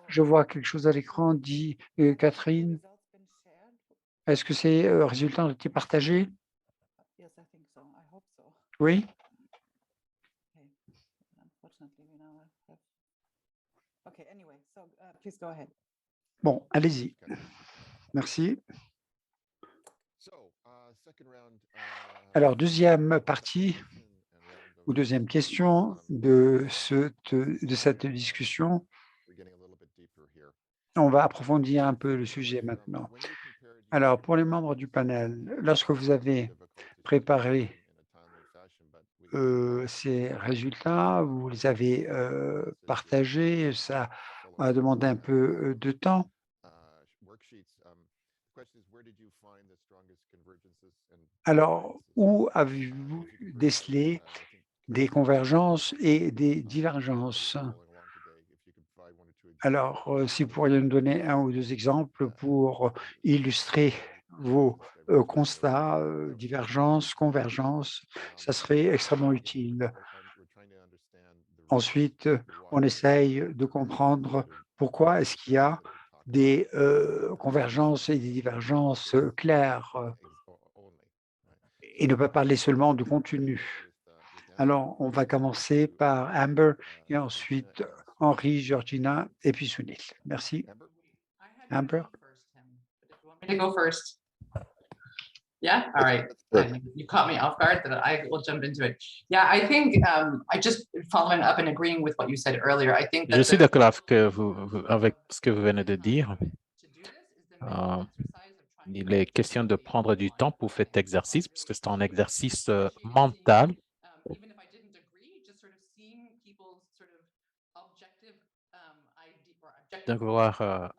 Je vois quelque chose à l'écran, dit Catherine. Est-ce que ces résultats ont été partagés? Oui? Bon, allez-y. Merci. Alors, deuxième partie ou deuxième question de cette discussion. On va approfondir un peu le sujet maintenant. Alors, pour les membres du panel, lorsque vous avez préparé ces résultats, vous les avez partagés, ça a demandé un peu de temps. Alors, où avez-vous décelé des convergences et des divergences? Alors, si vous pourriez nous donner un ou deux exemples pour illustrer vos constats, divergences, convergences, ça serait extrêmement utile. Ensuite, on essaye de comprendre pourquoi est-ce qu'il y a des convergences et des divergences claires et ne pas parler seulement du contenu. Alors, on va commencer par Amber et ensuite Henri, Georgina et puis Sunil. Merci. Amber? To go first. Yeah, all right. You caught me off guard, but I will jump into it. Yeah, I think I just following up and agreeing with what you said earlier. I think Je suis d'accord avec ce que vous venez de dire. Il est question de prendre du temps pour cet exercice, parce que c'est un exercice mental. De voir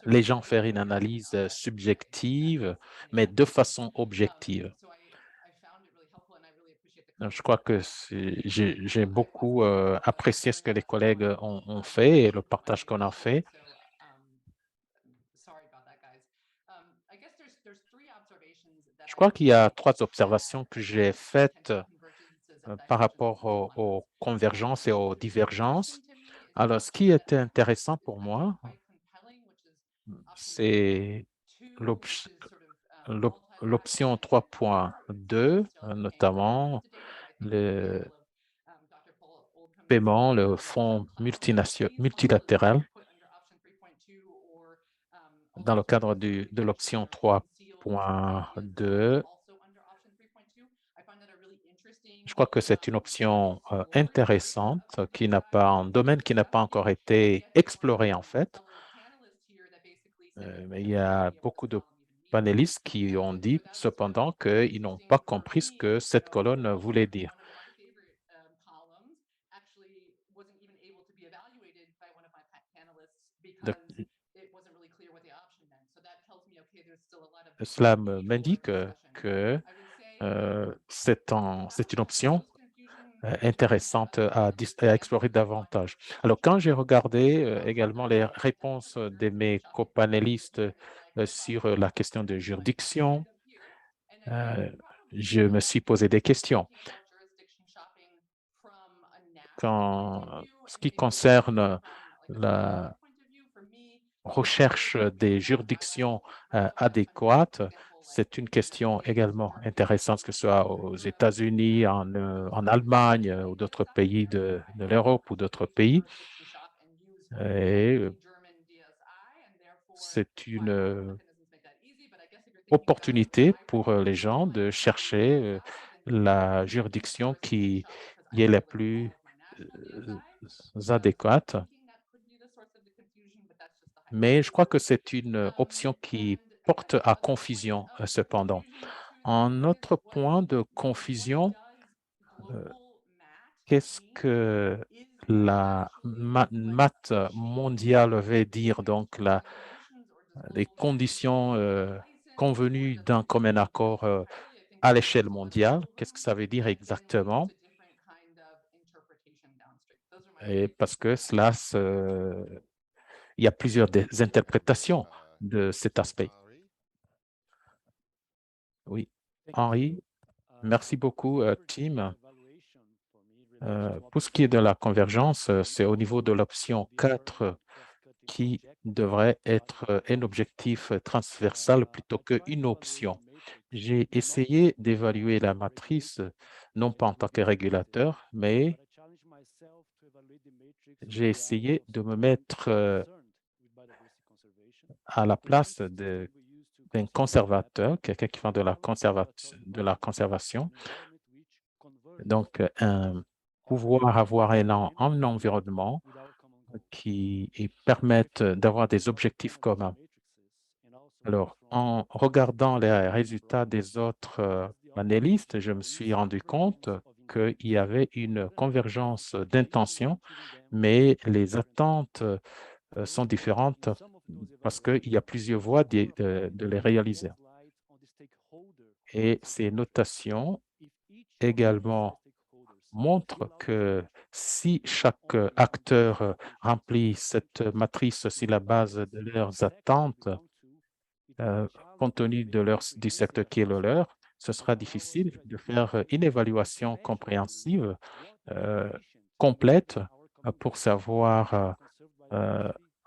les gens faire une analyse subjective, mais de façon objective. Je crois que j'ai beaucoup apprécié ce que les collègues ont fait et le partage qu'on a fait. Je crois qu'il y a trois observations que j'ai faites par rapport aux convergences et aux divergences. Alors, ce qui était intéressant pour moi, c'est l'option 3.2, notamment le paiement, le fonds multilatéral dans le cadre de l'option 3.2. Je crois que c'est une option intéressante, un domaine qui n'a pas encore été exploré en fait. Mais il y a beaucoup de panélistes qui ont dit cependant qu'ils n'ont pas compris ce que cette colonne voulait dire. Cela m'indique que c'est une option intéressante à explorer davantage. Alors, quand j'ai regardé également les réponses de mes copanélistes sur la question de juridiction, je me suis posé des questions. Ce qui concerne la recherche des juridictions adéquates, c'est une question également intéressante, que ce soit aux États-Unis, en Allemagne ou d'autres pays de l'Europe ou d'autres pays. Et c'est une opportunité pour les gens de chercher la juridiction qui est la plus adéquate. Mais je crois que c'est une option qui porte à confusion cependant. Un autre point de confusion, qu'est-ce que la maths mondiale veut dire? Donc, les conditions convenues d'un commun accord à l'échelle mondiale. Qu'est-ce que ça veut dire exactement? Et parce que cela, il y a plusieurs interprétations de cet aspect. Oui, Henri, merci beaucoup, Tim. Pour ce qui est de la convergence, c'est au niveau de l'option 4 qui devrait être un objectif transversal plutôt qu'une option. J'ai essayé d'évaluer la matrice, non pas en tant que régulateur, mais j'ai essayé de me mettre à la place d'un conservateur, quelqu'un qui fait de la conservation. Donc, pouvoir avoir un environnement qui permette d'avoir des objectifs communs. Alors, en regardant les résultats des autres panélistes, je me suis rendu compte qu'il y avait une convergence d'intention, mais les attentes sont différentes parce qu'il y a plusieurs voies de les réaliser. Et ces notations également montrent que si chaque acteur remplit cette matrice sur la base de leurs attentes, compte tenu du secteur qui est le leur, ce sera difficile de faire une évaluation compréhensive, complète, pour savoir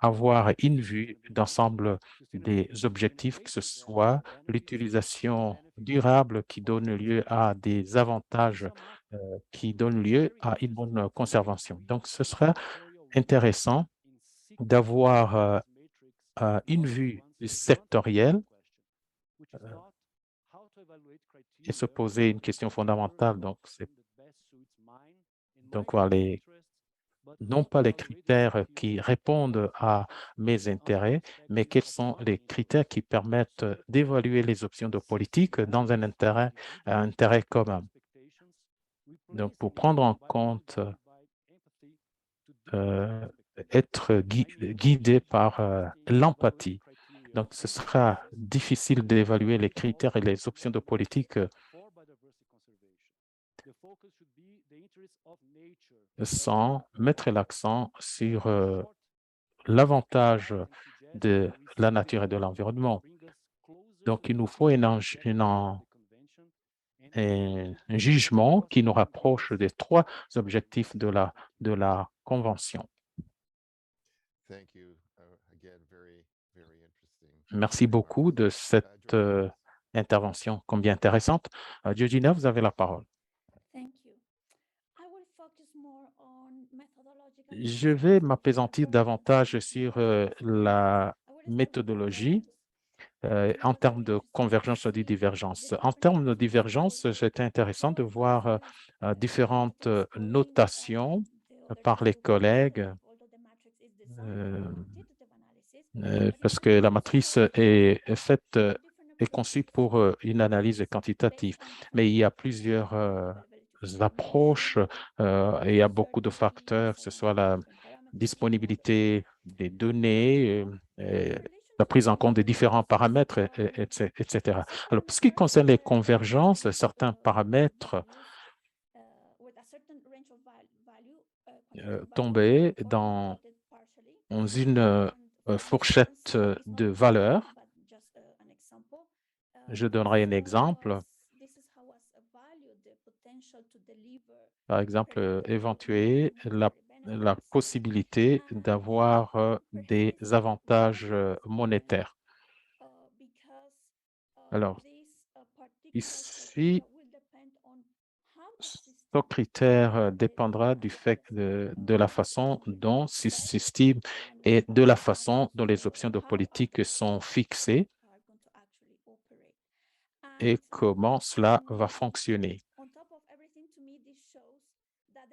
avoir une vue d'ensemble des objectifs, que ce soit l'utilisation durable qui donne lieu à des avantages qui donnent lieu à une bonne conservation. Donc, ce sera intéressant d'avoir une vue sectorielle et se poser une question fondamentale. Donc voilà, non pas les critères qui répondent à mes intérêts, mais quels sont les critères qui permettent d'évaluer les options de politique dans un intérêt commun. Donc, pour prendre en compte, être guidé par l'empathie. Donc, ce sera difficile d'évaluer les critères et les options de politique sans mettre l'accent sur l'avantage de la nature et de l'environnement. Donc, il nous faut un jugement qui nous rapproche des trois objectifs de la Convention. Merci beaucoup de cette intervention combien intéressante. Georgina, vous avez la parole. Je vais m'appesantir davantage sur la méthodologie en termes de convergence ou de divergence. En termes de divergence, c'était intéressant de voir différentes notations par les collègues parce que la matrice est conçue pour une analyse quantitative, mais il y a plusieurs approches et il y a beaucoup de facteurs, que ce soit la disponibilité des données, la prise en compte des différents paramètres, etc. Alors, pour ce qui concerne les convergences, certains paramètres tombaient dans une fourchette de valeurs. Je donnerai un exemple. Par exemple, évaluer la la possibilité d'avoir des avantages monétaires. Alors, ici, ce critère dépendra du fait de la façon dont ce système et de la façon dont les options de politique sont fixées et comment cela va fonctionner.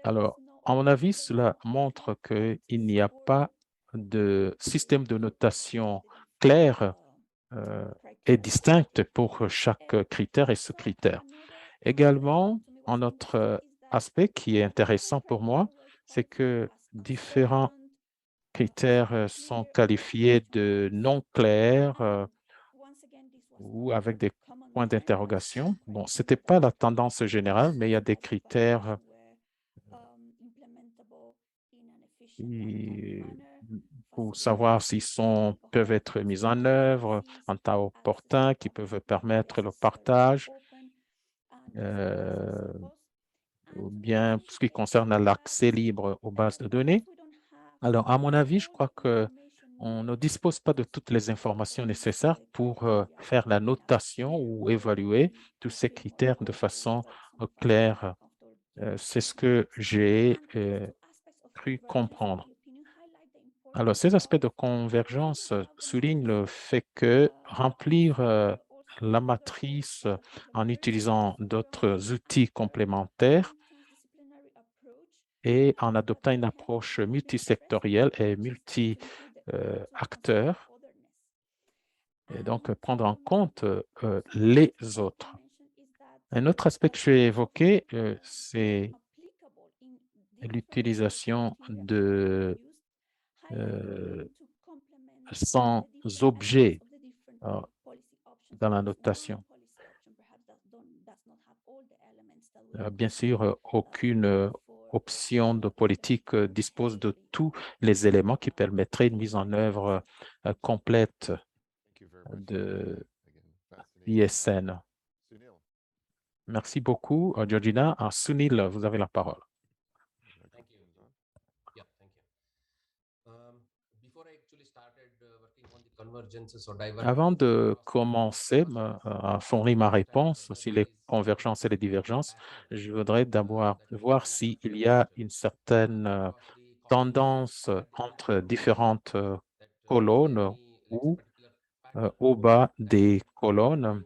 Alors, à mon avis, cela montre qu'il n'y a pas de système de notation clair et distinct pour chaque critère et ce critère. Également, un autre aspect qui est intéressant pour moi, c'est que différents critères sont qualifiés de non clairs ou avec des points d'interrogation. Bon, ce n'était pas la tendance générale, mais il y a des critères pour savoir s'ils peuvent être mis en œuvre en temps opportun, qui peuvent permettre le partage, ou bien ce qui concerne l'accès libre aux bases de données. Alors, à mon avis, je crois qu'on ne dispose pas de toutes les informations nécessaires pour faire la notation ou évaluer tous ces critères de façon claire. C'est ce que j'ai cru comprendre. Alors, ces aspects de convergence soulignent le fait que remplir la matrice en utilisant d'autres outils complémentaires et en adoptant une approche multisectorielle et multi-acteurs, et donc prendre en compte les autres. Un autre aspect que je vais évoquer, c'est l'utilisation de sans objet dans la notation. Bien sûr, aucune option de politique dispose de tous les éléments qui permettraient une mise en œuvre complète de l'ISN. Merci beaucoup, Georgina. Sunil, vous avez la parole. Avant de commencer à fournir ma réponse sur les convergences et les divergences, je voudrais d'abord voir s'il y a une certaine tendance entre différentes colonnes ou au bas des colonnes.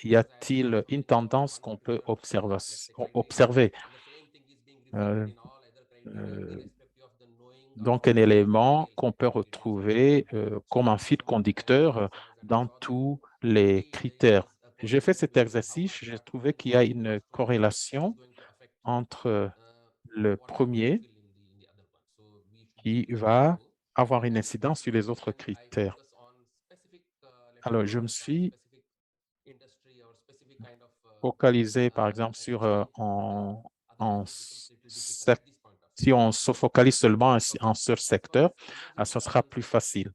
Y a-t-il une tendance qu'on peut observer? Donc, un élément qu'on peut retrouver comme un fil conducteur dans tous les critères. J'ai fait cet exercice, j'ai trouvé qu'il y a une corrélation entre le premier qui va avoir une incidence sur les autres critères. Alors, je me suis focalisé, par exemple, sur si on se focalise seulement en ce secteur, ce sera plus facile.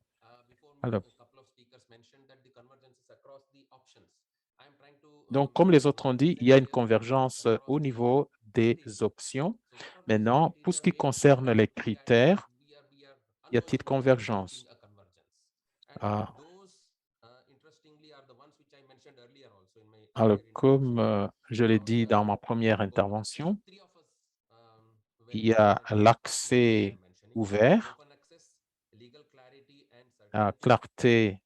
Alors, donc, comme les autres ont dit, il y a une convergence au niveau des options. Maintenant, pour ce qui concerne les critères, y a-t-il convergence? Alors, comme je l'ai dit dans ma première intervention, il y a l'accès ouvert, à clarté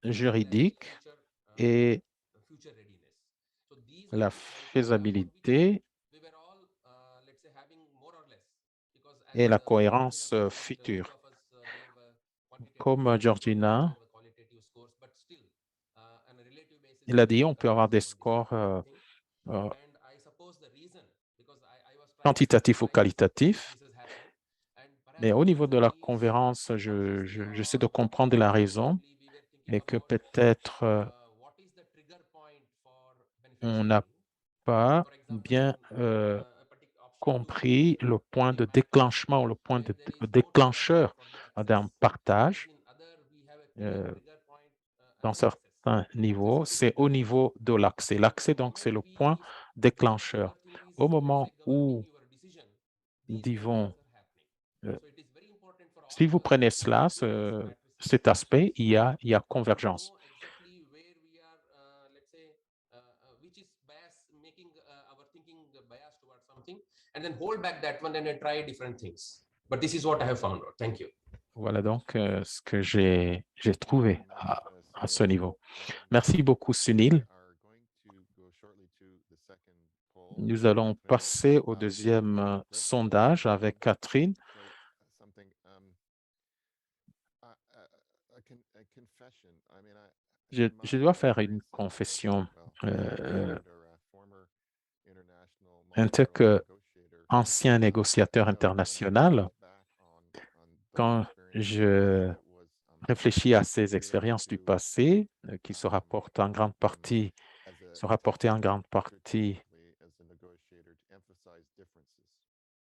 juridique et la faisabilité et la cohérence future. Comme Georgina, il a dit, on peut avoir des scores quantitatifs ou qualitatifs, mais au niveau de la convergence, j'essaie de comprendre la raison et que peut-être on n'a pas bien compris le point de déclenchement ou le point de déclencheur d'un partage dans certains niveaux. C'est au niveau de l'accès. L'accès, donc, c'est le point déclencheur. Au moment où disons, si vous prenez cela, cet aspect, il y a convergence. And then hold back that one and then try different things. But this is what I have found out. Thank you. Voilà donc ce que j'ai trouvé à ce niveau. Merci beaucoup, Sunil. Nous allons passer au deuxième sondage avec Catherine. Je dois faire une confession. En tant qu'ancien négociateur international, quand je réfléchis à ces expériences du passé qui se rapportent en grande partie,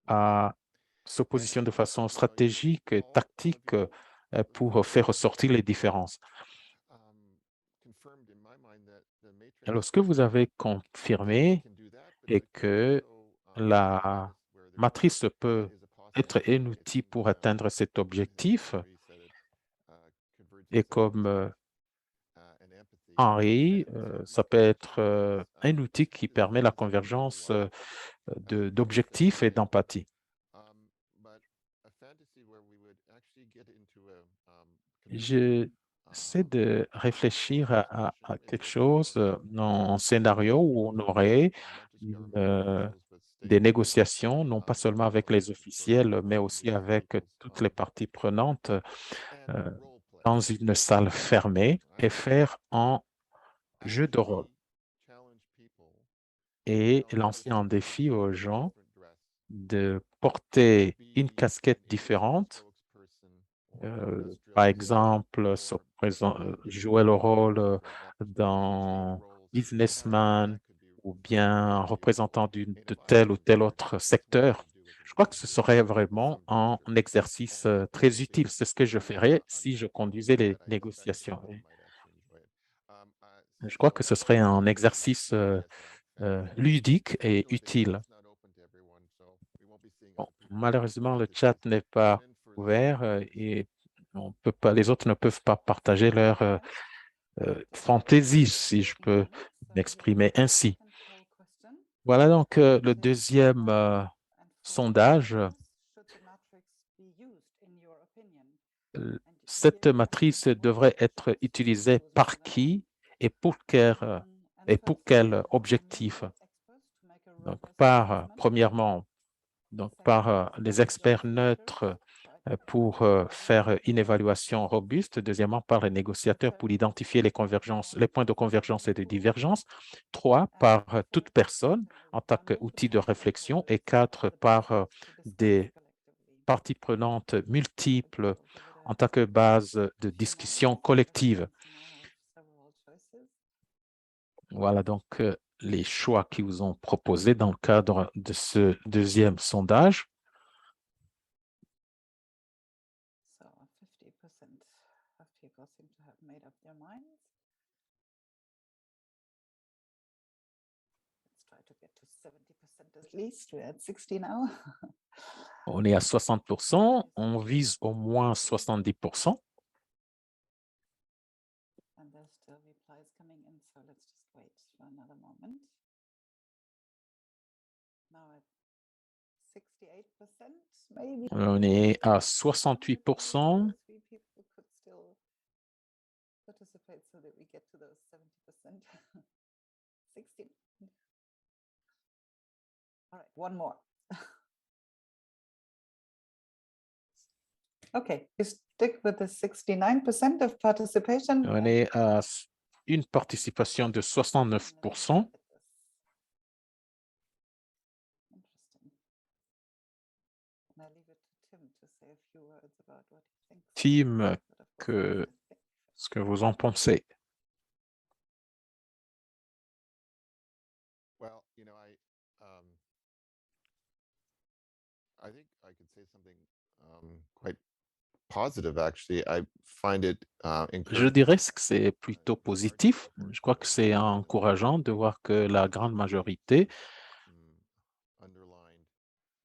à s'opposition de façon stratégique et tactique pour faire ressortir les différences. Alors, ce que vous avez confirmé est que la matrice peut être un outil pour atteindre cet objectif. Et comme Henri, ça peut être un outil qui permet la convergence d'objectifs et d'empathie. J'essaie de réfléchir à quelque chose, un scénario où on aurait des négociations, non pas seulement avec les officiels, mais aussi avec toutes les parties prenantes dans une salle fermée et faire un jeu de rôle et lancer un défi aux gens de porter une casquette différente. Par exemple, jouer le rôle d'un businessman ou bien représentant de tel ou tel autre secteur. Je crois que ce serait vraiment un exercice très utile. C'est ce que je ferais si je conduisais les négociations. Je crois que ce serait un exercice ludique et utile. Bon, malheureusement, le chat n'est pas ouvert et les autres ne peuvent pas partager leur fantaisie, si je peux m'exprimer ainsi. Voilà donc le deuxième sondage. Cette matrice devrait être utilisée par qui et pour quel objectif? Donc, premièrement, par les experts neutres pour faire une évaluation robuste. Deuxièmement, par les négociateurs pour identifier les points de convergence et de divergence. 3, par toute personne en tant qu'outil de réflexion. Et 4, par des parties prenantes multiples en tant que base de discussion collective. Voilà donc les choix qui vous ont proposés dans le cadre de ce deuxième sondage. On est à 60%, on vise au moins 70%. On est à 68%. One more. Okay, you stick with the 69% of participation. On est à une participation de 69%. Tim, ce que vous en pensez? I think I could say something quite positive, actually. I find it Je dirais que c'est plutôt positif. Je crois que c'est encourageant de voir que la grande majorité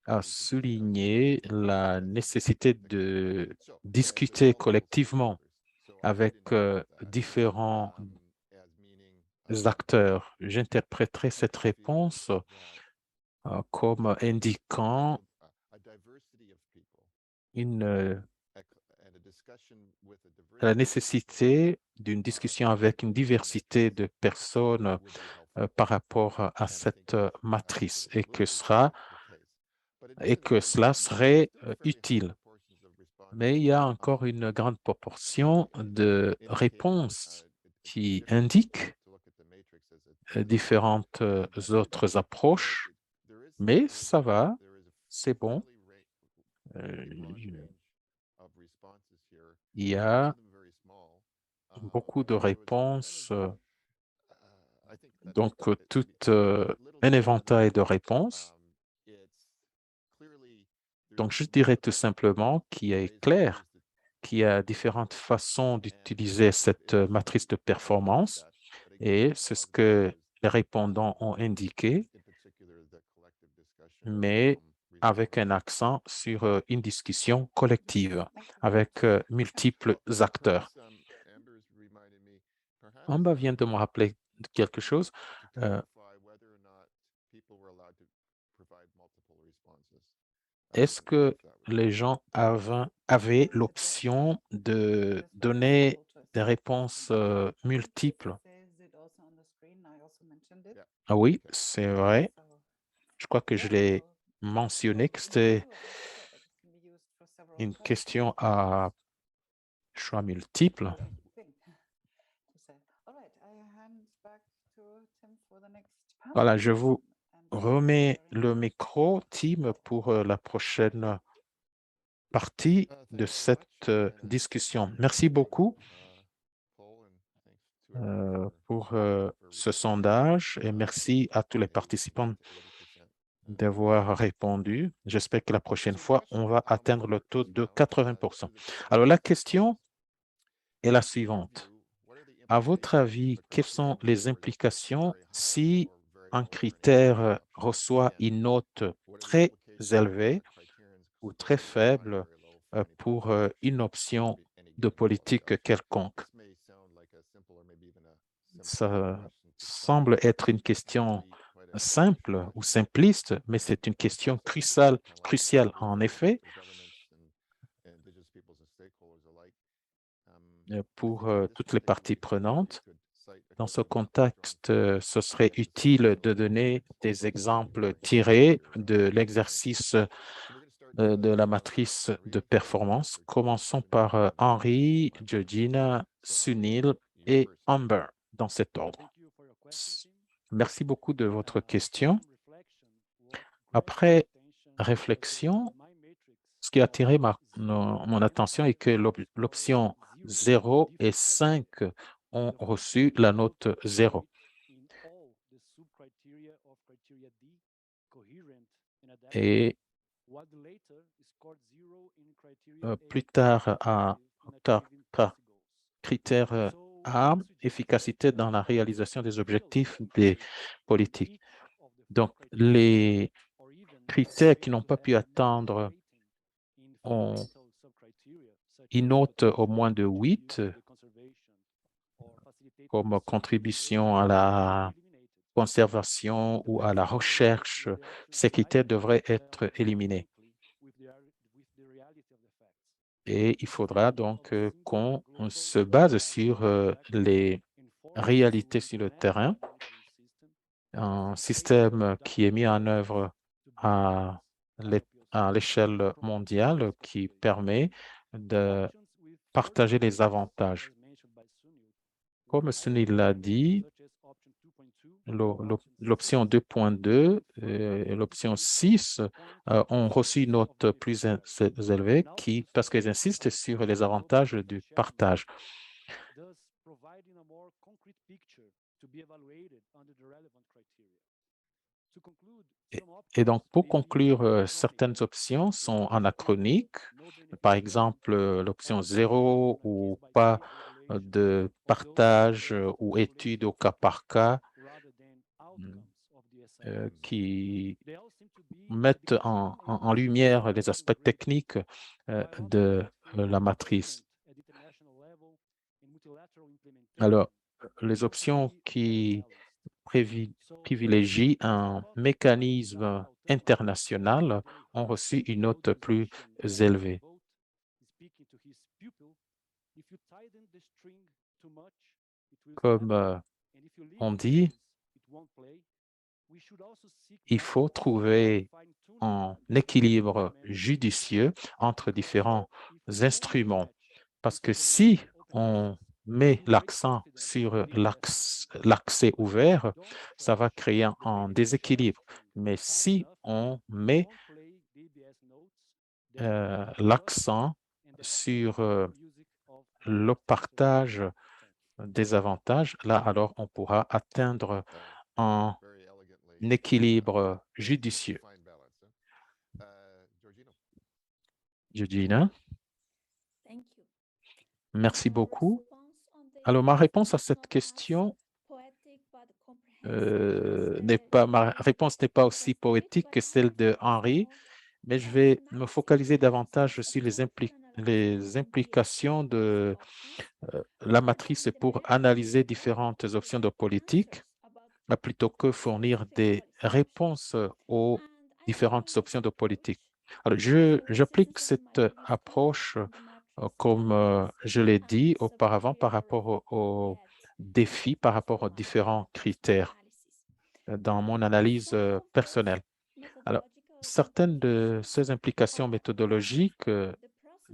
a souligné la nécessité de discuter collectivement avec différents acteurs. J'interpréterai cette réponse comme indiquant la nécessité d'une discussion avec une diversité de personnes par rapport à cette matrice et que cela serait utile. Mais il y a encore une grande proportion de réponses qui indiquent différentes autres approches, mais ça va, c'est bon. Il y a beaucoup de réponses, donc tout un éventail de réponses. Donc, je dirais tout simplement qu'il est clair qu'il y a différentes façons d'utiliser cette matrice de performance et c'est ce que les répondants ont indiqué, mais avec un accent sur une discussion collective avec multiples acteurs. Amber vient de me rappeler quelque chose. Est-ce que les gens avaient l'option de donner des réponses multiples? Ah oui, c'est vrai. Je crois que je l'ai mentionné que c'était une question à choix multiple. Voilà, je vous remets le micro, Tim, pour la prochaine partie de cette discussion. Merci beaucoup pour ce sondage et merci à tous les participants d'avoir répondu. J'espère que la prochaine fois, on va atteindre le taux de 80%. Alors, la question est la suivante. À votre avis, quelles sont les implications si un critère reçoit une note très élevée ou très faible pour une option de politique quelconque? Ça semble être une question simple ou simpliste, mais c'est une question cruciale en effet pour toutes les parties prenantes. Dans ce contexte, ce serait utile de donner des exemples tirés de l'exercice de la matrice de performance. Commençons par Henri, Georgina, Sunil et Amber, dans cet ordre. Merci beaucoup de votre question. Après réflexion, ce qui a attiré mon attention est que l'option 0 et 5 ont reçu la note 0. Et plus tard, par critère A, efficacité dans la réalisation des objectifs des politiques. Donc, les critères qui n'ont pas pu atteindre ont une note au moins de 8 comme contribution à la conservation ou à la recherche. Ces critères devraient être éliminés. Et il faudra donc qu'on se base sur les réalités sur le terrain, un système qui est mis en œuvre à l'échelle mondiale qui permet de partager les avantages. Comme Sunil l'a dit, l'option 2.2 et l'option 6 ont reçu une note plus élevée parce qu'elles insistent sur les avantages du partage. Et donc, pour conclure, certaines options sont anachroniques. Par exemple, l'option 0 ou pas de partage ou étude au cas par cas qui mettent en lumière les aspects techniques de la matrice. Alors, les options qui privilégient un mécanisme international ont reçu une note plus élevée. Comme on dit, il faut trouver un équilibre judicieux entre différents instruments. Parce que si on met l'accent sur l'accès ouvert, ça va créer un déséquilibre. Mais si on met l'accent sur le partage des avantages, là, alors on pourra atteindre un équilibre judicieux. Georgina, merci beaucoup. Alors, ma réponse à cette question ma réponse n'est pas aussi poétique que celle de Henri, mais je vais me focaliser davantage sur les implications de la matrice pour analyser différentes options de politique, plutôt que fournir des réponses aux différentes options de politique. Alors, j'applique cette approche, comme je l'ai dit auparavant, par rapport aux défis, par rapport aux différents critères dans mon analyse personnelle. Alors, certaines de ces implications méthodologiques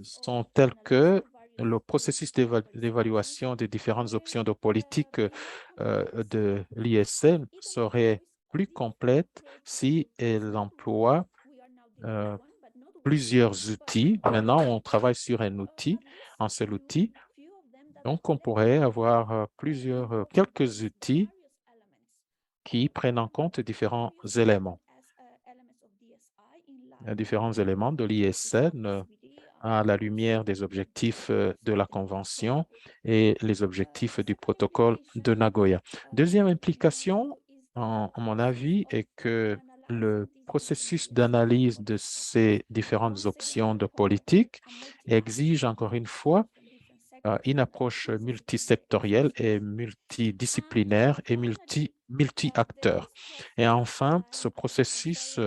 sont telles que le processus d'évaluation des différentes options de politique de l'ISN serait plus complète si elle emploie plusieurs outils. Maintenant, on travaille sur un seul outil. Donc, on pourrait avoir quelques outils qui prennent en compte différents éléments de l'ISN à la lumière des objectifs de la Convention et les objectifs du protocole de Nagoya. Deuxième implication, à mon avis, est que le processus d'analyse de ces différentes options de politique exige encore une fois une approche multisectorielle et multidisciplinaire et multi-acteurs. Et enfin, ce processus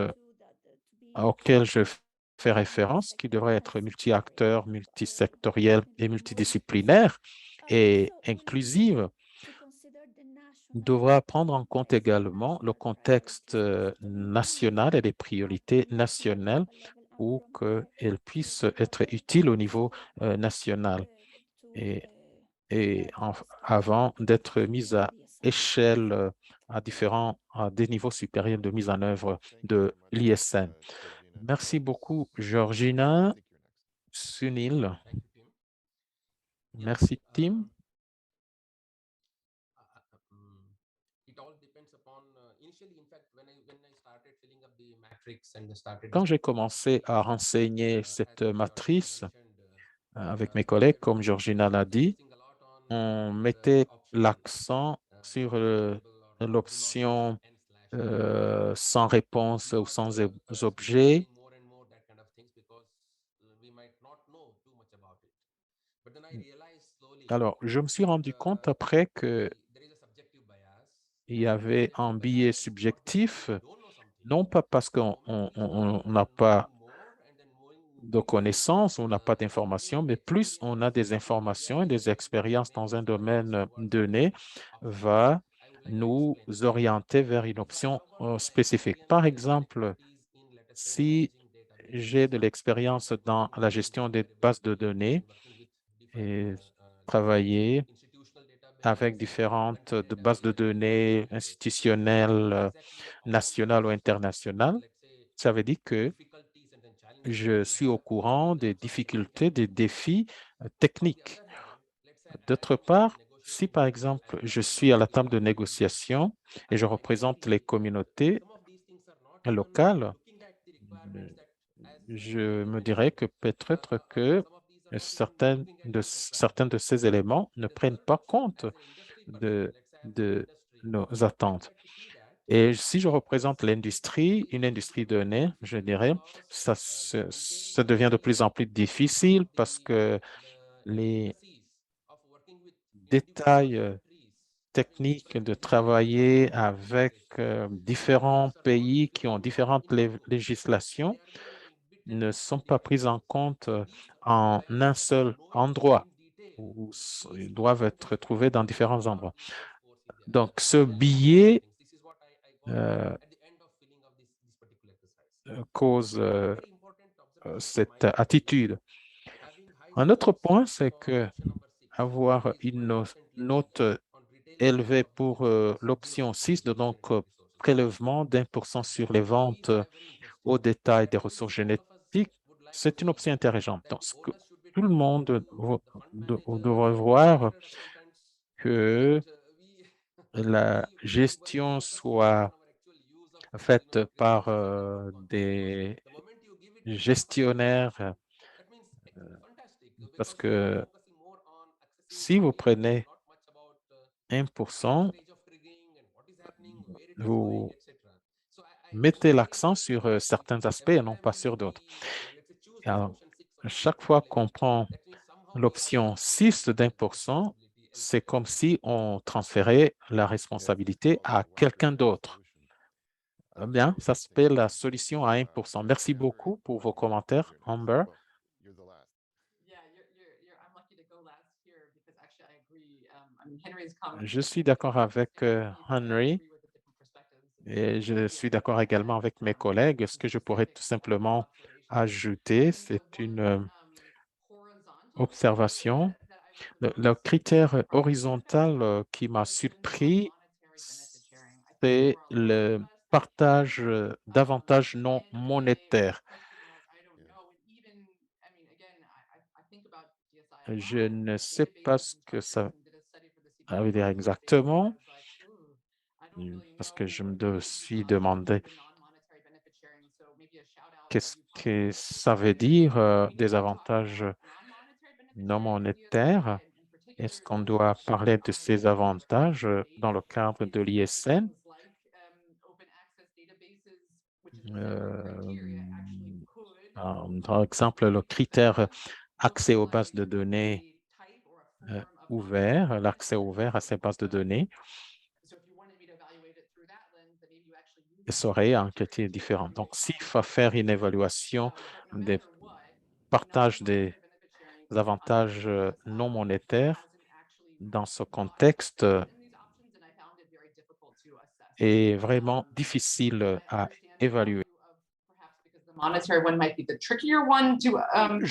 auquel je fais référence, qui devrait être multi-acteurs, multisectoriel et multidisciplinaire et inclusive, devra prendre en compte également le contexte national et les priorités nationales pour qu'elles puissent être utiles au niveau national et avant d'être mises à échelle à des niveaux supérieurs de mise en œuvre de l'ISN. Merci beaucoup, Georgina. Sunil. Merci, Tim. Quand j'ai commencé à renseigner cette matrice avec mes collègues, comme Georgina l'a dit, on mettait l'accent sur l'option sans réponse ou sans objet. Alors, je me suis rendu compte après qu'il y avait un biais subjectif, non pas parce qu'on n'a pas de connaissances, on n'a pas d'informations, mais plus on a des informations et des expériences dans un domaine donné, va nous orienter vers une option spécifique. Par exemple, si j'ai de l'expérience dans la gestion des bases de données et travailler avec différentes bases de données institutionnelles, nationales ou internationales, ça veut dire que je suis au courant des difficultés, des défis techniques. D'autre part, si par exemple, je suis à la table de négociation et je représente les communautés locales, je me dirais que peut-être que certains de ces éléments ne prennent pas compte de nos attentes. Et si je représente l'industrie, une industrie donnée, je dirais, ça devient de plus en plus difficile parce que les détails techniques de travailler avec différents pays qui ont différentes législations ne sont pas prises en compte en un seul endroit ou ils doivent être trouvés dans différents endroits. Donc, ce billet cause cette attitude. Un autre point, c'est que avoir une note élevée pour l'option 6, donc prélèvement d'1% sur les ventes au détail des ressources génétiques, c'est une option intéressante. Donc, tout le monde devrait voir que la gestion soit faite par des gestionnaires parce que si vous prenez 1%, vous mettez l'accent sur certains aspects et non pas sur d'autres. Alors, chaque fois qu'on prend l'option 6 d'1%, c'est comme si on transférait la responsabilité à quelqu'un d'autre. Bien, ça s'appelle la solution à 1%. Merci beaucoup pour vos commentaires, Amber. Je suis d'accord avec Henry et je suis d'accord également avec mes collègues. Ce que je pourrais tout simplement ajouter, c'est une observation. Le critère horizontal qui m'a surpris, c'est le partage d'avantages non monétaires. Je ne sais pas ce que ça veut dire exactement, parce que je me suis demandé qu'est-ce que ça veut dire des avantages non monétaires. Est-ce qu'on doit parler de ces avantages dans le cadre de l'ISN? Par exemple, le critère accès aux bases de données ouvert, l'accès ouvert à ces bases de données serait un critère différent. Donc, s'il faut faire une évaluation des partages des avantages non monétaires dans ce contexte est vraiment difficile à évaluer. Je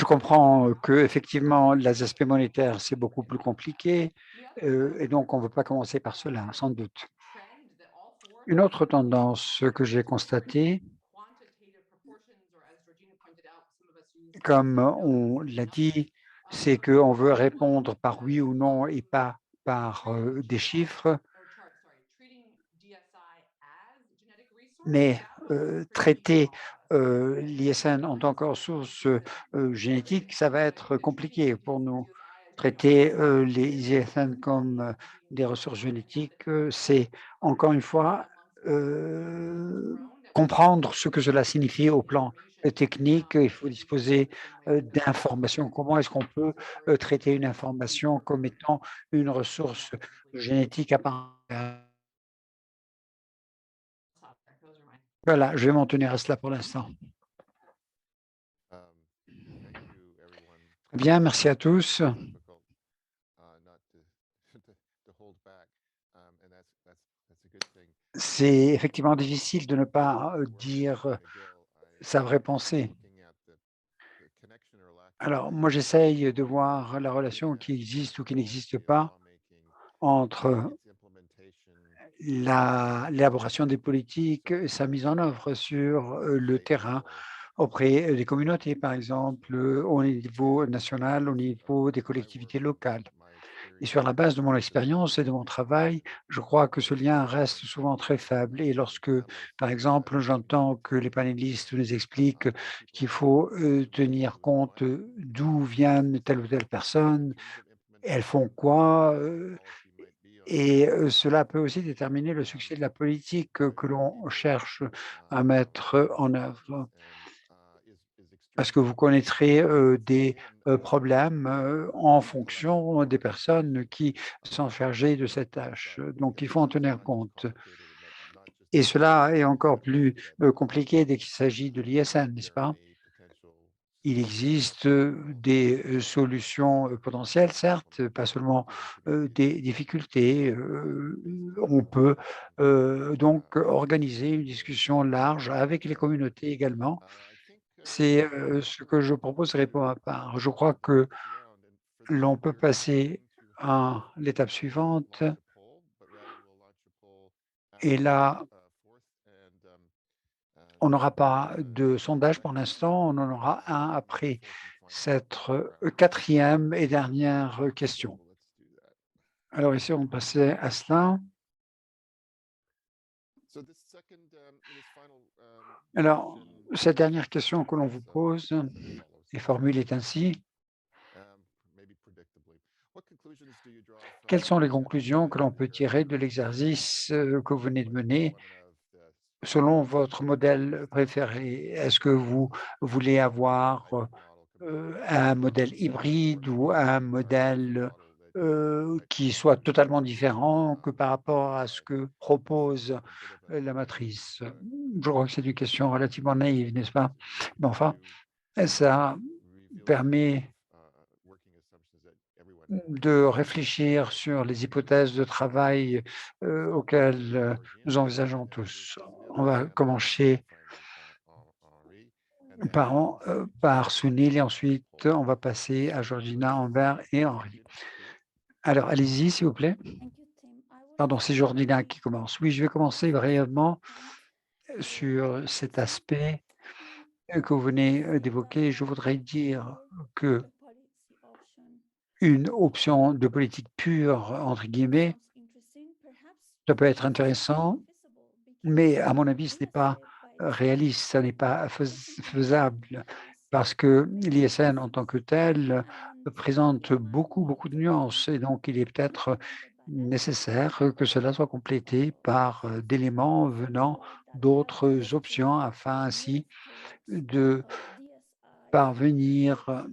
comprends que effectivement les aspects monétaires, c'est beaucoup plus compliqué et donc on ne veut pas commencer par cela, sans doute. Une autre tendance que j'ai constatée, comme on l'a dit, c'est qu'on veut répondre par oui ou non et pas par des chiffres. Mais traiter l'ISN en tant que ressource génétique, ça va être compliqué pour nous. Traiter les ISN comme des ressources génétiques, c'est encore une fois comprendre ce que cela signifie au plan technique. Il faut disposer d'informations. Comment est-ce qu'on peut traiter une information comme étant une ressource génétique à part entière? Voilà, je vais m'en tenir à cela pour l'instant. Bien, merci à tous. C'est effectivement difficile de ne pas dire sa vraie pensée. Alors, moi, j'essaye de voir la relation qui existe ou qui n'existe pas entre l'élaboration des politiques et sa mise en œuvre sur le terrain auprès des communautés, par exemple, au niveau national, au niveau des collectivités locales. Et sur la base de mon expérience et de mon travail, je crois que ce lien reste souvent très faible. Et lorsque, par exemple, j'entends que les panélistes nous expliquent qu'il faut tenir compte d'où viennent telle ou telle personne, elles font quoi, Et cela peut aussi déterminer le succès de la politique que l'on cherche à mettre en œuvre. Parce que vous connaîtrez des problèmes en fonction des personnes qui sont chargées de cette tâche. Donc, il faut en tenir compte. Et cela est encore plus compliqué dès qu'il s'agit de l'ISN, n'est-ce pas? Il existe des solutions potentielles, certes, pas seulement des difficultés. On peut donc organiser une discussion large avec les communautés également. C'est ce que je proposerai pour ma part. Je crois que l'on peut passer à l'étape suivante. Et là, on n'aura pas de sondage pour l'instant, on en aura un après cette quatrième et dernière question. Alors ici, on passait à cela. Alors, cette dernière question que l'on vous pose est formulée ainsi. Quelles sont les conclusions que l'on peut tirer de l'exercice que vous venez de mener selon votre modèle préféré? Est-ce que vous voulez avoir un modèle hybride ou un modèle qui soit totalement différent que par rapport à ce que propose la matrice? Je crois que c'est une question relativement naïve, n'est-ce pas? Mais enfin, ça permet de réfléchir sur les hypothèses de travail auxquelles nous envisageons tous. On va commencer par Sunil et ensuite on va passer à Georgina, Amber et Henri. Alors, allez-y, s'il vous plaît. Pardon, c'est Georgina qui commence. Oui, je vais commencer brièvement sur cet aspect que vous venez d'évoquer. Je voudrais dire que une option de politique pure, entre guillemets, ça peut être intéressant, mais à mon avis, ce n'est pas réaliste, ça n'est pas faisable, parce que l'ISN en tant que tel présente beaucoup de nuances, et donc il est peut-être nécessaire que cela soit complété par d'éléments venant d'autres options, afin ainsi de parvenir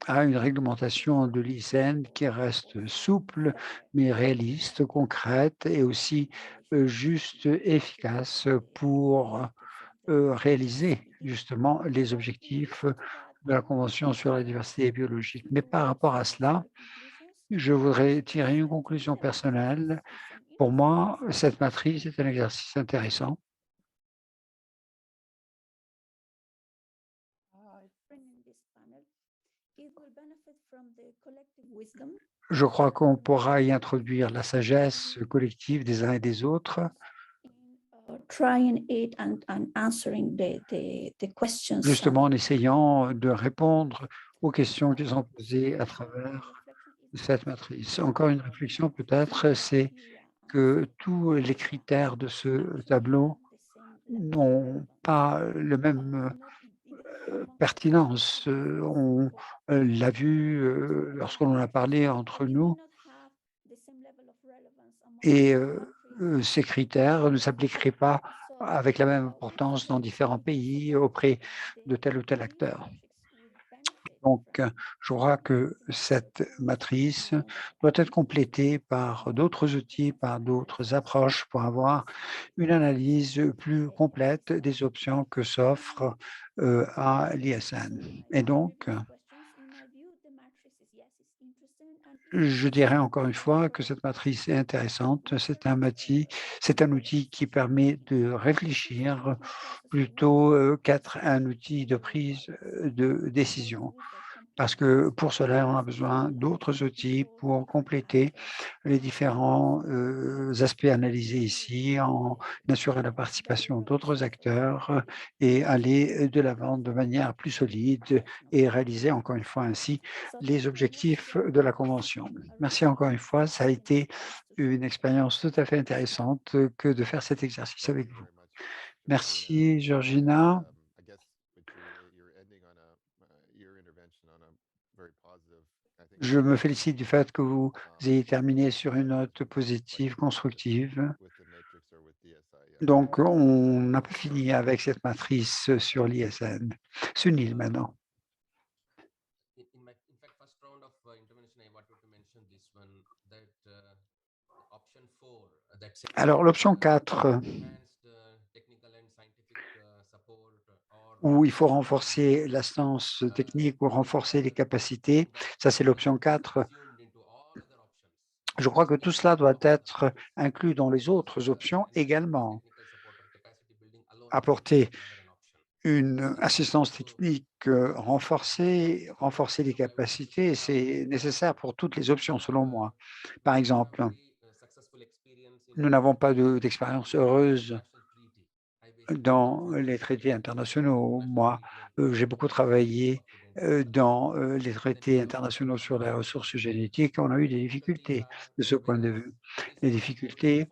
à une réglementation de l'ISN qui reste souple, mais réaliste, concrète et aussi juste, efficace pour réaliser justement les objectifs de la Convention sur la diversité biologique. Mais par rapport à cela, je voudrais tirer une conclusion personnelle. Pour moi, cette matrice est un exercice intéressant. Je crois qu'on pourra y introduire la sagesse collective des uns et des autres justement en essayant de répondre aux questions qui sont posées à travers cette matrice. Encore une réflexion peut-être, c'est que tous les critères de ce tableau n'ont pas le même pertinence. On l'a vu lorsqu'on en a parlé entre nous et ces critères ne s'appliqueraient pas avec la même importance dans différents pays auprès de tel ou tel acteur. Donc, je crois que cette matrice doit être complétée par d'autres outils, par d'autres approches pour avoir une analyse plus complète des options que s'offre à l'ISN. Et donc, je dirais encore une fois que cette matrice est intéressante. C'est un outil qui permet de réfléchir plutôt qu'être un outil de prise de décision. Parce que pour cela, on a besoin d'autres outils pour compléter les différents aspects analysés ici, en assurant la participation d'autres acteurs et aller de l'avant de manière plus solide et réaliser encore une fois ainsi les objectifs de la Convention. Merci encore une fois, ça a été une expérience tout à fait intéressante que de faire cet exercice avec vous. Merci Georgina. Je me félicite du fait que vous ayez terminé sur une note positive, constructive. Donc, on n'a pas fini avec cette matrice sur l'ISN. Sunil, maintenant. In fact, first round of intervention, I wanted to mention this one, that option 4, Alors, l'option 4, où il faut renforcer l'assistance technique ou renforcer les capacités, ça c'est l'option 4. Je crois que tout cela doit être inclus dans les autres options également. Apporter une assistance technique renforcée, renforcer les capacités, c'est nécessaire pour toutes les options, selon moi. Par exemple, nous n'avons pas d'expérience heureuse dans les traités internationaux. Moi, j'ai beaucoup travaillé dans les traités internationaux sur les ressources génétiques. On a eu des difficultés de ce point de vue. Les difficultés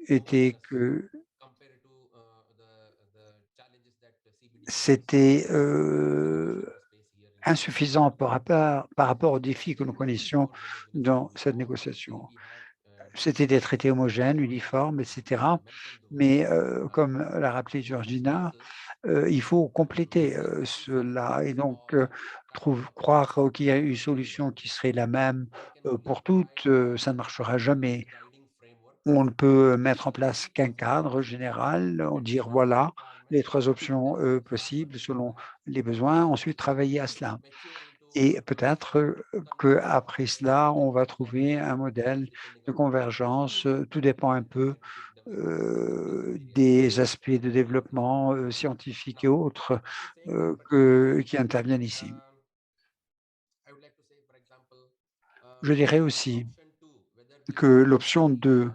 étaient que c'était insuffisant par rapport aux défis que nous connaissions dans cette négociation. C'était des traités homogènes, uniformes, etc. Mais comme l'a rappelé Georgina, il faut compléter cela et donc croire qu'il y a une solution qui serait la même pour toutes, ça ne marchera jamais. On ne peut mettre en place qu'un cadre général, dire voilà les 3 options possibles selon les besoins, ensuite travailler à cela. Et peut-être qu'après cela, on va trouver un modèle de convergence. Tout dépend un peu des aspects de développement scientifique et autres qui interviennent ici. Je dirais aussi que l'option 2,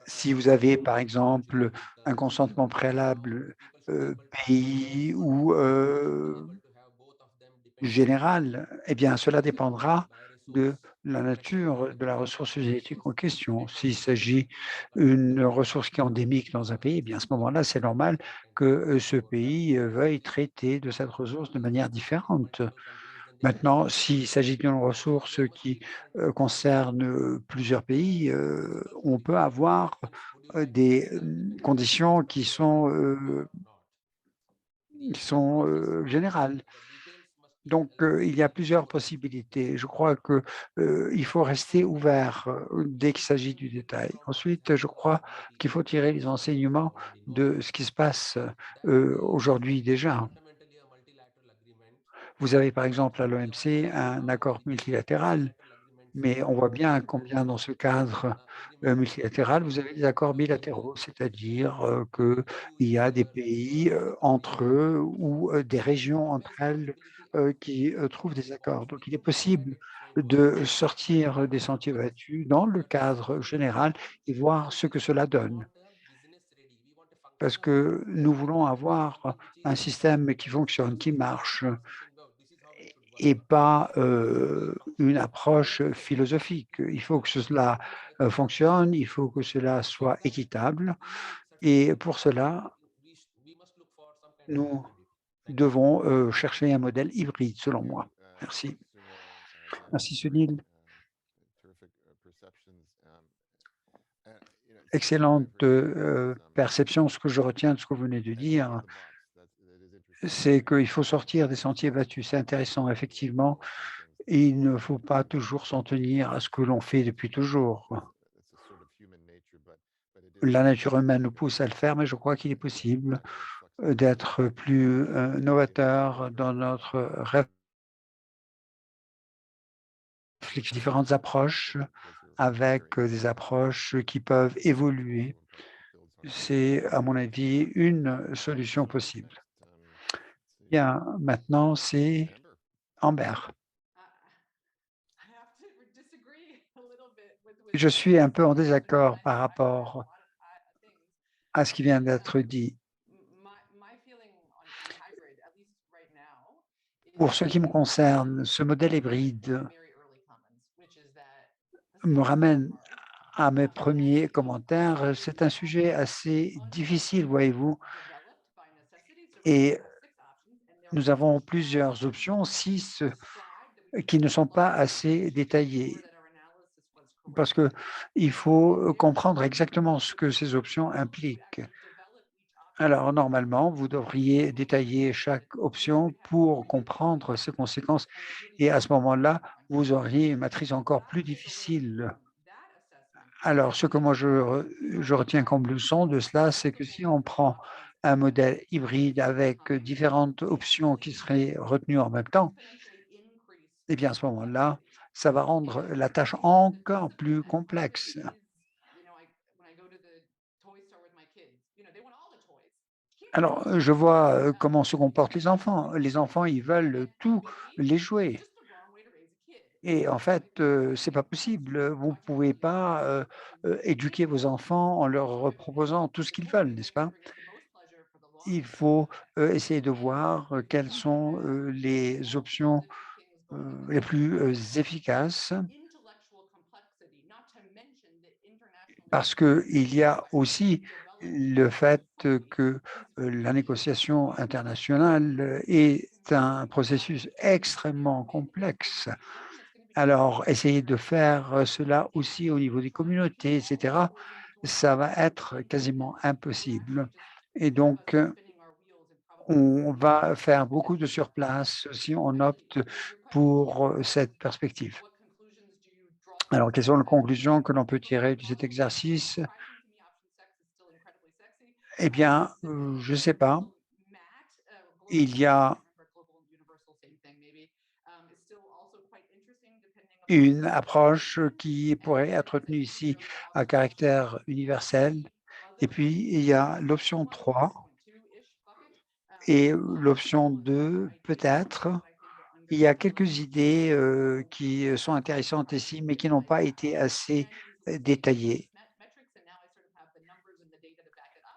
si vous avez par exemple un consentement préalable pays ou général, eh bien, cela dépendra de la nature de la ressource génétique en question. S'il s'agit d'une ressource qui est endémique dans un pays, eh bien, à ce moment-là, c'est normal que ce pays veuille traiter de cette ressource de manière différente. Maintenant, s'il s'agit d'une ressource qui concerne plusieurs pays, on peut avoir des conditions qui sont générales. Donc, il y a plusieurs possibilités. Je crois qu'il faut rester ouvert dès qu'il s'agit du détail. Ensuite, je crois qu'il faut tirer les enseignements de ce qui se passe aujourd'hui déjà. Vous avez par exemple à l'OMC un accord multilatéral, mais on voit bien combien dans ce cadre multilatéral, vous avez des accords bilatéraux, c'est-à-dire qu'il y a des pays entre eux ou des régions entre elles qui trouvent des accords. Donc il est possible de sortir des sentiers battus dans le cadre général et voir ce que cela donne. Parce que nous voulons avoir un système qui fonctionne, qui marche, et pas une approche philosophique. Il faut que cela fonctionne, il faut que cela soit équitable et pour cela, nous devons chercher un modèle hybride selon moi. Merci. Merci Sunil. Excellente perception. Ce que je retiens de ce que vous venez de dire, c'est qu'il faut sortir des sentiers battus. C'est intéressant, effectivement. Il ne faut pas toujours s'en tenir à ce que l'on fait depuis toujours. La nature humaine nous pousse à le faire, mais je crois qu'il est possible d'être plus novateur dans notre réflexion, différentes approches avec des approches qui peuvent évoluer. C'est, à mon avis, une solution possible. Bien, maintenant, c'est Amber. Je suis un peu en désaccord par rapport à ce qui vient d'être dit. Pour ce qui me concerne, ce modèle hybride me ramène à mes premiers commentaires. C'est un sujet assez difficile, voyez-vous, et nous avons plusieurs options, 6 qui ne sont pas assez détaillées, parce qu'il faut comprendre exactement ce que ces options impliquent. Alors, normalement, vous devriez détailler chaque option pour comprendre ses conséquences. Et à ce moment-là, vous auriez une matrice encore plus difficile. Alors, ce que moi je retiens comme leçon de cela, c'est que si on prend un modèle hybride avec différentes options qui seraient retenues en même temps, eh bien, à ce moment-là, ça va rendre la tâche encore plus complexe. Alors, je vois comment se comportent les enfants. Les enfants, ils veulent tous les jouets. Et en fait, c'est pas possible. Vous ne pouvez pas éduquer vos enfants en leur proposant tout ce qu'ils veulent, n'est-ce pas? Il faut essayer de voir quelles sont les options les plus efficaces, parce qu'il y a aussi le fait que la négociation internationale est un processus extrêmement complexe. Alors, essayer de faire cela aussi au niveau des communautés, etc., ça va être quasiment impossible. Et donc, on va faire beaucoup de surplace si on opte pour cette perspective. Alors, quelles sont les conclusions que l'on peut tirer de cet exercice? Eh bien, je ne sais pas. Il y a une approche qui pourrait être retenue ici à caractère universel. Et puis, il y a l'option 3 et l'option 2, peut-être. Il y a quelques idées qui sont intéressantes ici, mais qui n'ont pas été assez détaillées.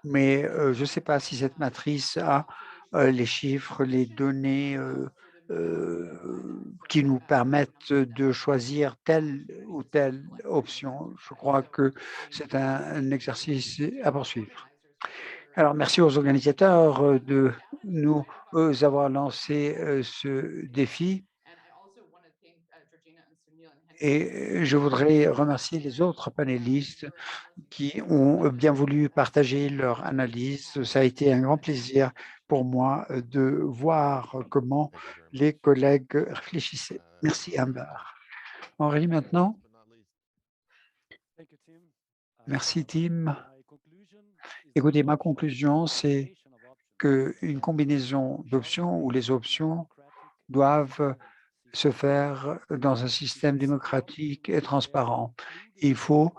Mais je ne sais pas si cette matrice a les chiffres, les données qui nous permettent de choisir telle ou telle option. Je crois que c'est un exercice à poursuivre. Alors, merci aux organisateurs de nous avoir lancé ce défi. Et je voudrais remercier les autres panélistes qui ont bien voulu partager leur analyse. Ça a été un grand plaisir pour moi de voir comment les collègues réfléchissaient. Merci, Amber. Henri, maintenant. Merci, Tim. Écoutez, ma conclusion, c'est qu'une combinaison d'options ou les options doivent se faire dans un système démocratique et transparent. Il faut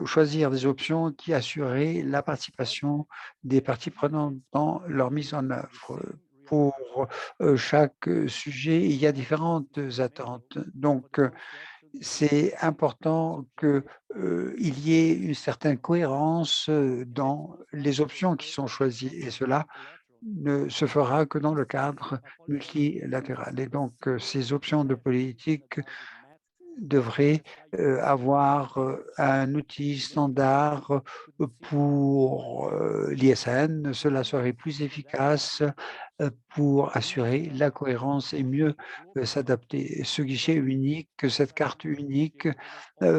choisir des options qui assuraient la participation des parties prenantes dans leur mise en œuvre. Pour chaque sujet, il y a différentes attentes. Donc, c'est important qu'il y ait une certaine cohérence dans les options qui sont choisies, et cela ne se fera que dans le cadre multilatéral. Et donc, ces options de politique devraient avoir un outil standard pour l'ISN. Cela serait plus efficace pour assurer la cohérence et mieux s'adapter. Ce guichet unique, cette carte unique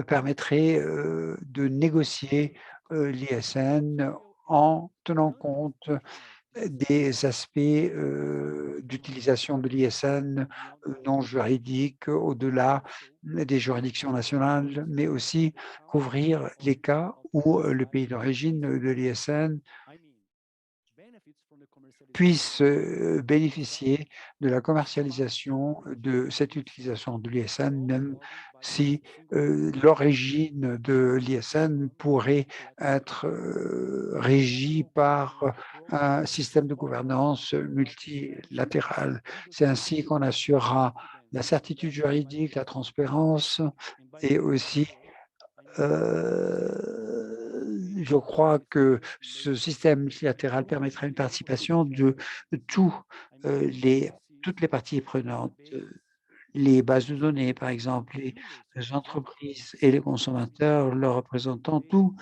permettrait de négocier l'ISN en tenant compte des aspects d'utilisation de l'ISN non juridiques au-delà des juridictions nationales, mais aussi couvrir les cas où le pays d'origine de l'ISN puisse bénéficier de la commercialisation de cette utilisation de l'ISN, même si l'origine de l'ISN pourrait être régie par un système de gouvernance multilatéral. C'est ainsi qu'on assurera la certitude juridique, la transparence et aussi je crois que ce système multilatéral permettra une participation de toutes les parties prenantes, les bases de données, par exemple, les entreprises et les consommateurs, leurs représentants, tous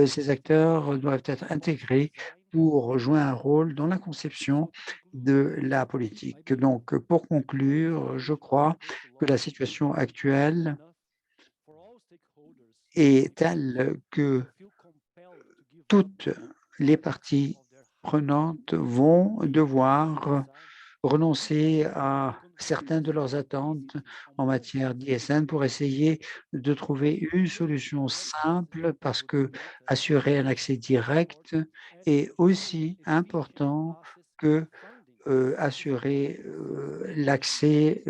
ces acteurs doivent être intégrés pour jouer un rôle dans la conception de la politique. Donc, pour conclure, je crois que la situation actuelle est telle que toutes les parties prenantes vont devoir renoncer à certaines de leurs attentes en matière d'ISN pour essayer de trouver une solution simple parce que assurer un accès direct est aussi important que assurer l'accès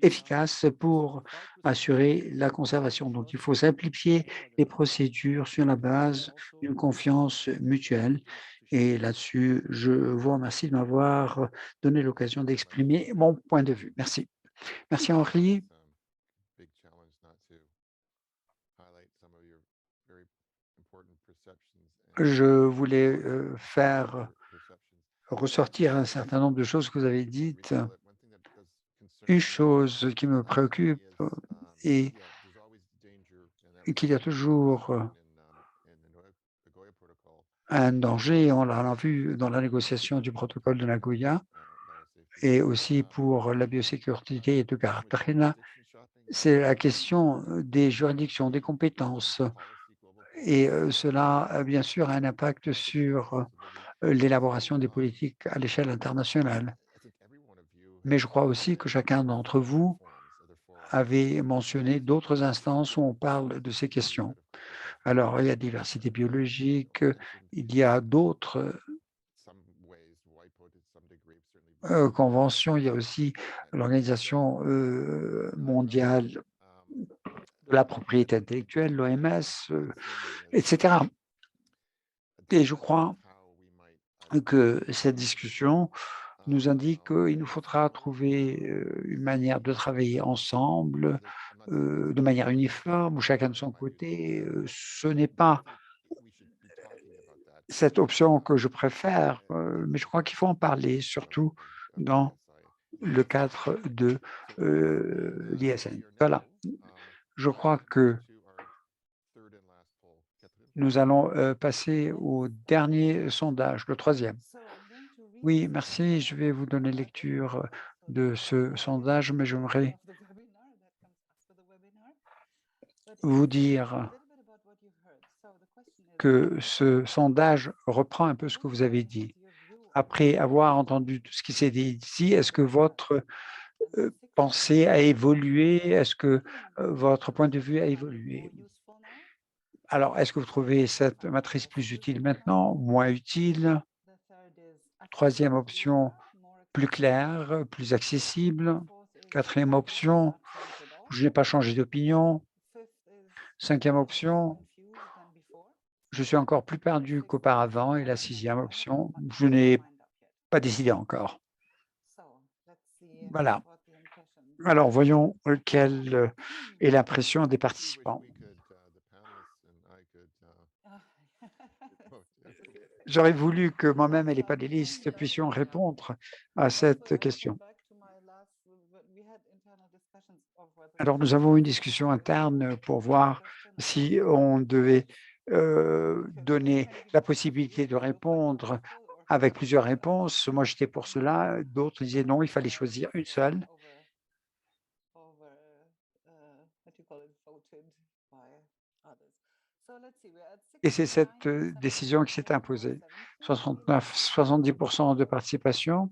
efficace pour assurer la conservation. Donc, il faut simplifier les procédures sur la base d'une confiance mutuelle. Et là-dessus, je vous remercie de m'avoir donné l'occasion d'exprimer mon point de vue. Merci. Merci, Henri. Big challenge not to highlight some of your very important perceptions and Je voulais faire perceptions. ressortir un certain nombre de choses que vous avez dites. Recall that one thing that does concern Une me chose qui me préoccupe est yeah, there's always danger, and that qu'il y a was toujours in the Nagoya Protocol, un danger, on l'a vu dans la négociation du protocole de Nagoya biosafety. et aussi pour la biosécurité de Cartagena, c'est la question des juridictions, des compétences. Et cela, bien sûr, a un impact sur l'élaboration des politiques à l'échelle internationale. Mais je crois aussi que chacun d'entre vous avait mentionné d'autres instances où on parle de ces questions. Alors, il y a diversité biologique, il y a d'autres conventions, il y a aussi l'Organisation mondiale de la propriété intellectuelle, l'OMS, etc. Et je crois que cette discussion nous indique qu'il nous faudra trouver une manière de travailler ensemble, de manière uniforme, ou chacun de son côté. Ce n'est pas cette option que je préfère, mais je crois qu'il faut en parler, surtout dans le cadre de l'ISN. Voilà. Je crois que nous allons passer au dernier sondage, le troisième. Oui, merci. Je vais vous donner lecture de ce sondage, mais j'aimerais vous dire que ce sondage reprend un peu ce que vous avez dit. Après avoir entendu tout ce qui s'est dit ici, est-ce que votre pensée a évolué? Est-ce que votre point de vue a évolué? Alors, est-ce que vous trouvez cette matrice plus utile maintenant, moins utile? Troisième option, plus claire, plus accessible. Quatrième option, je n'ai pas changé d'opinion. Cinquième option, je suis encore plus perdu qu'auparavant. Et la sixième option, je n'ai pas décidé encore. Voilà. Alors, voyons quelle est l'impression des participants. J'aurais voulu que moi-même et les panélistes puissions répondre à cette question. Alors, nous avons une discussion interne pour voir si on devait donner la possibilité de répondre avec plusieurs réponses. Moi, j'étais pour cela. D'autres disaient non, il fallait choisir une seule. Et c'est cette décision qui s'est imposée. 70% de participation.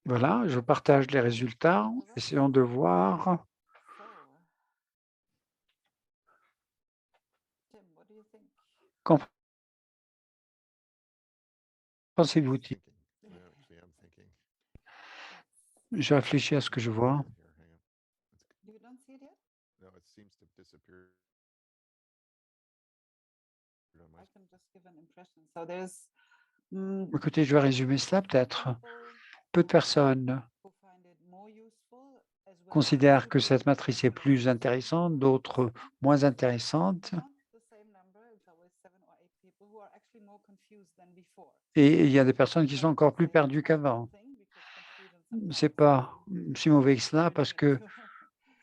Voilà, je partage les résultats. Essayons de voir. Qu'en pensez-vous? Je réfléchis à ce que je vois. Écoutez, je vais résumer cela peut-être. Peu de personnes considèrent que cette matrice est plus intéressante, d'autres moins intéressante. Et il y a des personnes qui sont encore plus perdues qu'avant. C'est pas si mauvais que cela parce que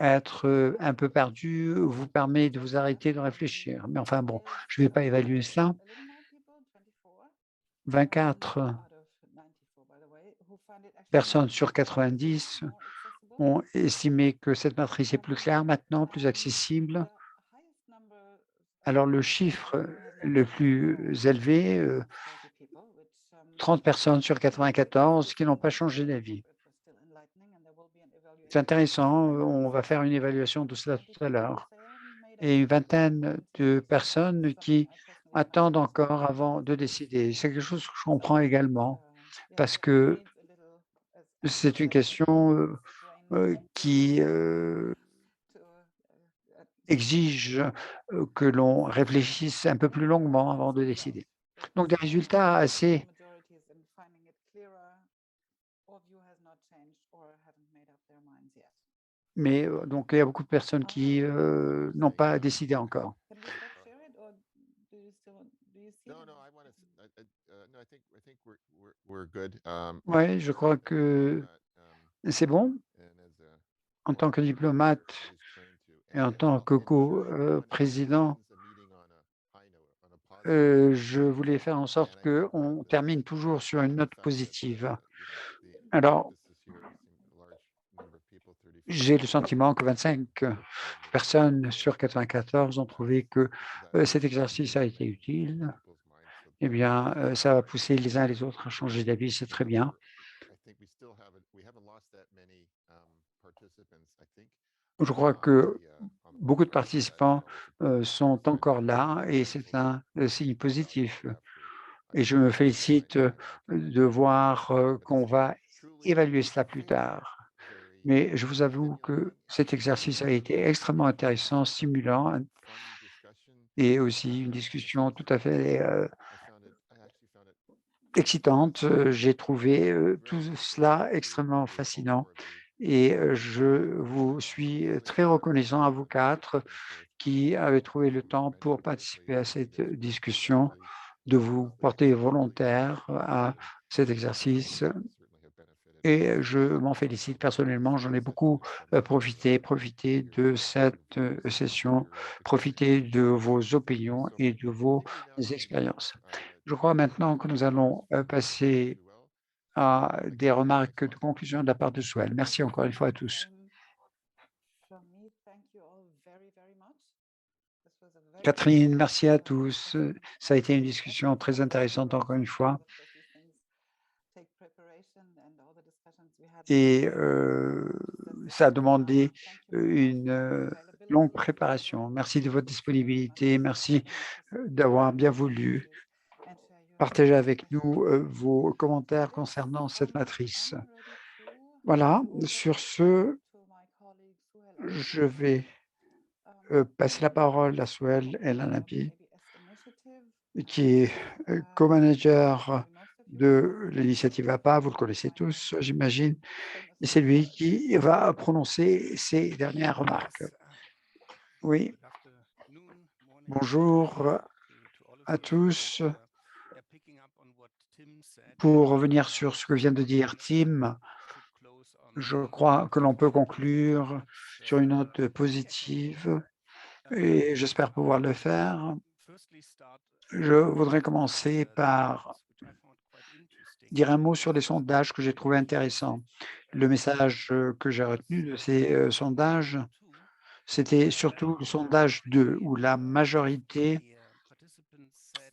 être un peu perdu vous permet de vous arrêter de réfléchir. Mais enfin bon, je ne vais pas évaluer cela. 24 personnes sur 90 ont estimé que cette matrice est plus claire maintenant, plus accessible. Alors le chiffre le plus élevé, 30 personnes sur 94 qui n'ont pas changé d'avis. C'est intéressant, on va faire une évaluation de cela tout à l'heure. Et une vingtaine de personnes qui attendent encore avant de décider. C'est quelque chose que je comprends également parce que c'est une question qui exige que l'on réfléchisse un peu plus longuement avant de décider. Donc des résultats assez mais donc il y a beaucoup de personnes qui n'ont pas décidé encore. Oui, je crois que c'est bon. En tant que diplomate et en tant que co-président, je voulais faire en sorte qu'on termine toujours sur une note positive. Alors, j'ai le sentiment que 25 personnes sur 94 ont trouvé que cet exercice a été utile. Eh bien, ça va pousser les uns et les autres à changer d'avis, c'est très bien. Je crois que beaucoup de participants sont encore là et c'est un signe positif. Et je me félicite de voir qu'on va évaluer cela plus tard. Mais je vous avoue que cet exercice a été extrêmement intéressant, stimulant et aussi une discussion tout à fait excitante. J'ai trouvé tout cela extrêmement fascinant et je vous suis très reconnaissant à vous quatre qui avez trouvé le temps pour participer à cette discussion, de vous porter volontaire à cet exercice. Et je m'en félicite personnellement, j'en ai beaucoup profité de cette session, profiter de vos opinions et de vos expériences. Je crois maintenant que nous allons passer à des remarques de conclusion de la part de Souel. Merci encore une fois à tous. Catherine, merci à tous. Ça a été une discussion très intéressante encore une fois. Et ça a demandé une longue préparation. Merci de votre disponibilité. Merci d'avoir bien voulu partager avec nous vos commentaires concernant cette matrice. Voilà, sur ce, je vais passer la parole à Souel El Anabi, qui est co-manager de l'initiative APA, vous le connaissez tous, j'imagine, et c'est lui qui va prononcer ces dernières remarques. Oui. Bonjour à tous. Pour revenir sur ce que vient de dire Tim, je crois que l'on peut conclure sur une note positive et j'espère pouvoir le faire. Je voudrais commencer par dire un mot sur les sondages que j'ai trouvé intéressants. Le message que j'ai retenu de ces sondages, c'était surtout le sondage 2, où la majorité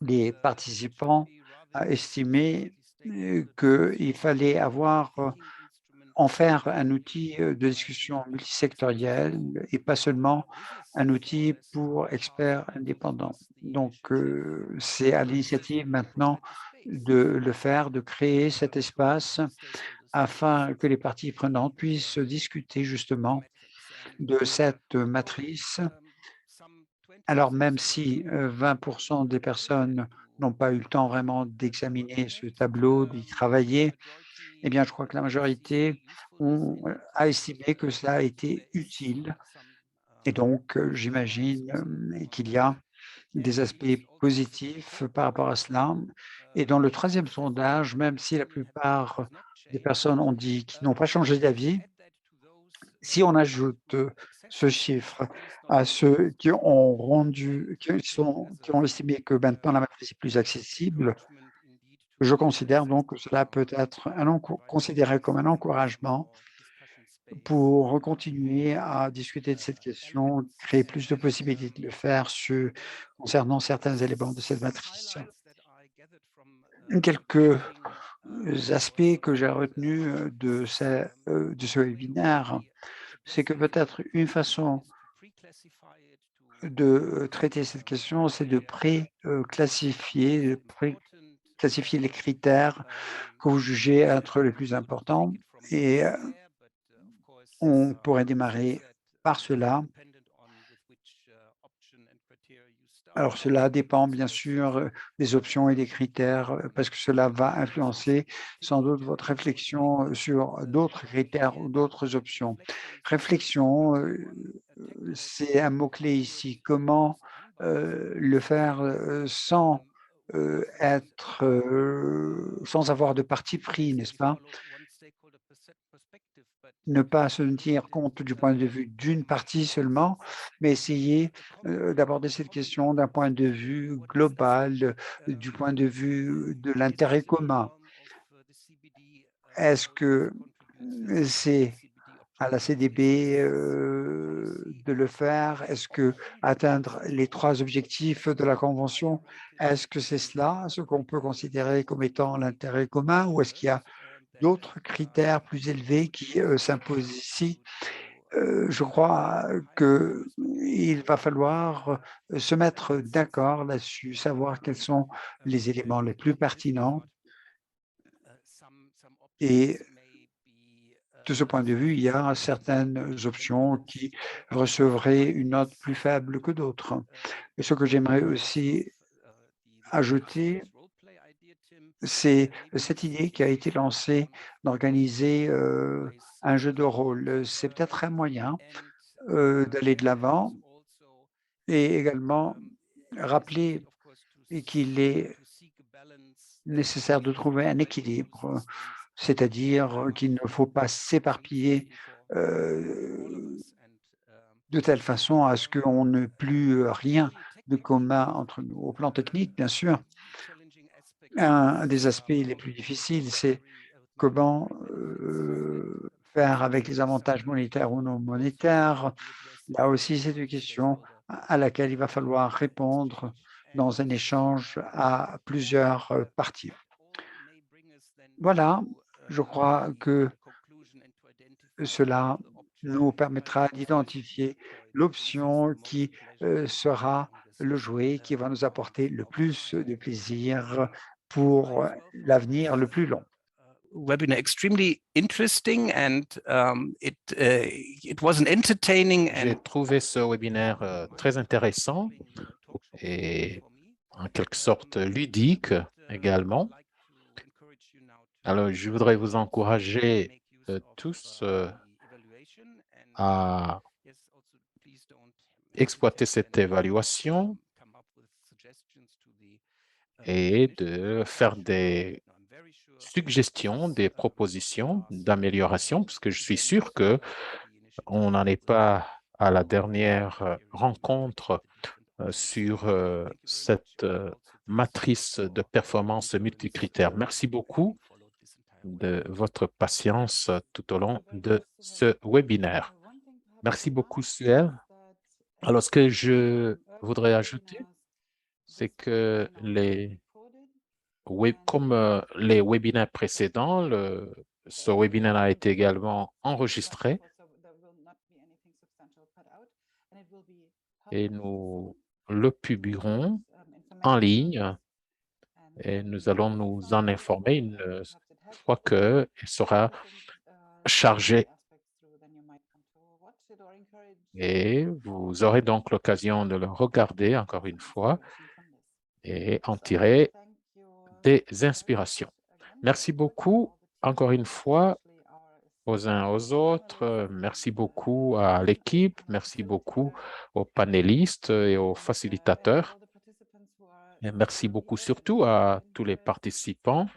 des participants a estimé qu'il fallait en faire un outil de discussion multisectoriel et pas seulement un outil pour experts indépendants. Donc, c'est à l'initiative maintenant de le faire, de créer cet espace afin que les parties prenantes puissent discuter justement de cette matrice. Alors, même si 20% des personnes n'ont pas eu le temps vraiment d'examiner ce tableau, d'y travailler, eh bien, je crois que la majorité a estimé que cela a été utile. Et donc, j'imagine qu'il y a des aspects positifs par rapport à cela. Et dans le troisième sondage, même si la plupart des personnes ont dit qu'ils n'ont pas changé d'avis, si on ajoute ce chiffre à ceux qui ont estimé que maintenant la matrice est plus accessible, je considère donc que cela peut être considéré comme un encouragement pour continuer à discuter de cette question, créer plus de possibilités de le faire concernant certains éléments de cette matrice. Quelques aspects que j'ai retenus de ce webinaire, c'est que peut-être une façon de traiter cette question, c'est de classifier les critères que vous jugez être les plus importants. Et on pourrait démarrer par cela. Alors, cela dépend bien sûr des options et des critères, parce que cela va influencer sans doute votre réflexion sur d'autres critères ou d'autres options. Réflexion, c'est un mot-clé ici. Comment le faire sans avoir de parti pris, n'est-ce pas? Ne pas se tenir compte du point de vue d'une partie seulement, mais essayer d'aborder cette question d'un point de vue global, du point de vue de l'intérêt commun. Est-ce que c'est à la CDB de le faire? Est-ce que atteindre les 3 objectifs de la Convention, est-ce que c'est cela, ce qu'on peut considérer comme étant l'intérêt commun, ou est-ce qu'il y a d'autres critères plus élevés qui s'imposent ici? Je crois qu'il va falloir se mettre d'accord là-dessus, savoir quels sont les éléments les plus pertinents. Et de ce point de vue, il y a certaines options qui recevraient une note plus faible que d'autres. Et ce que j'aimerais aussi ajouter, c'est cette idée qui a été lancée d'organiser un jeu de rôle. C'est peut-être un moyen d'aller de l'avant et également rappeler qu'il est nécessaire de trouver un équilibre, c'est-à-dire qu'il ne faut pas s'éparpiller de telle façon à ce qu'on n'ait plus rien de commun entre nous. Au plan technique, bien sûr, un des aspects les plus difficiles, c'est comment faire avec les avantages monétaires ou non monétaires. Là aussi, c'est une question à laquelle il va falloir répondre dans un échange à plusieurs parties. Voilà, je crois que cela nous permettra d'identifier l'option qui sera le jouet qui va nous apporter le plus de plaisir pour l'avenir le plus long. Webinar extremely interesting and it was an entertaining J'ai and trouvé ce webinaire très intéressant et en quelque sorte ludique également. Alors, je voudrais vous encourager tous à exploiter cette évaluation et de faire des suggestions, des propositions d'amélioration, parce que je suis sûr que on n'en est pas à la dernière rencontre sur cette matrice de performance multicritère. Merci beaucoup de votre patience tout au long de ce webinaire. Merci beaucoup, Suel. Alors, ce que je voudrais ajouter, c'est que comme les webinaires précédents, ce webinaire a été également enregistré et nous le publierons en ligne et nous allons nous en informer une fois qu'il sera chargé. Et vous aurez donc l'occasion de le regarder encore une fois et en tirer des inspirations. Merci beaucoup encore une fois aux uns aux autres. Merci beaucoup à l'équipe. Merci beaucoup aux panélistes et aux facilitateurs. Et merci beaucoup surtout à tous les participants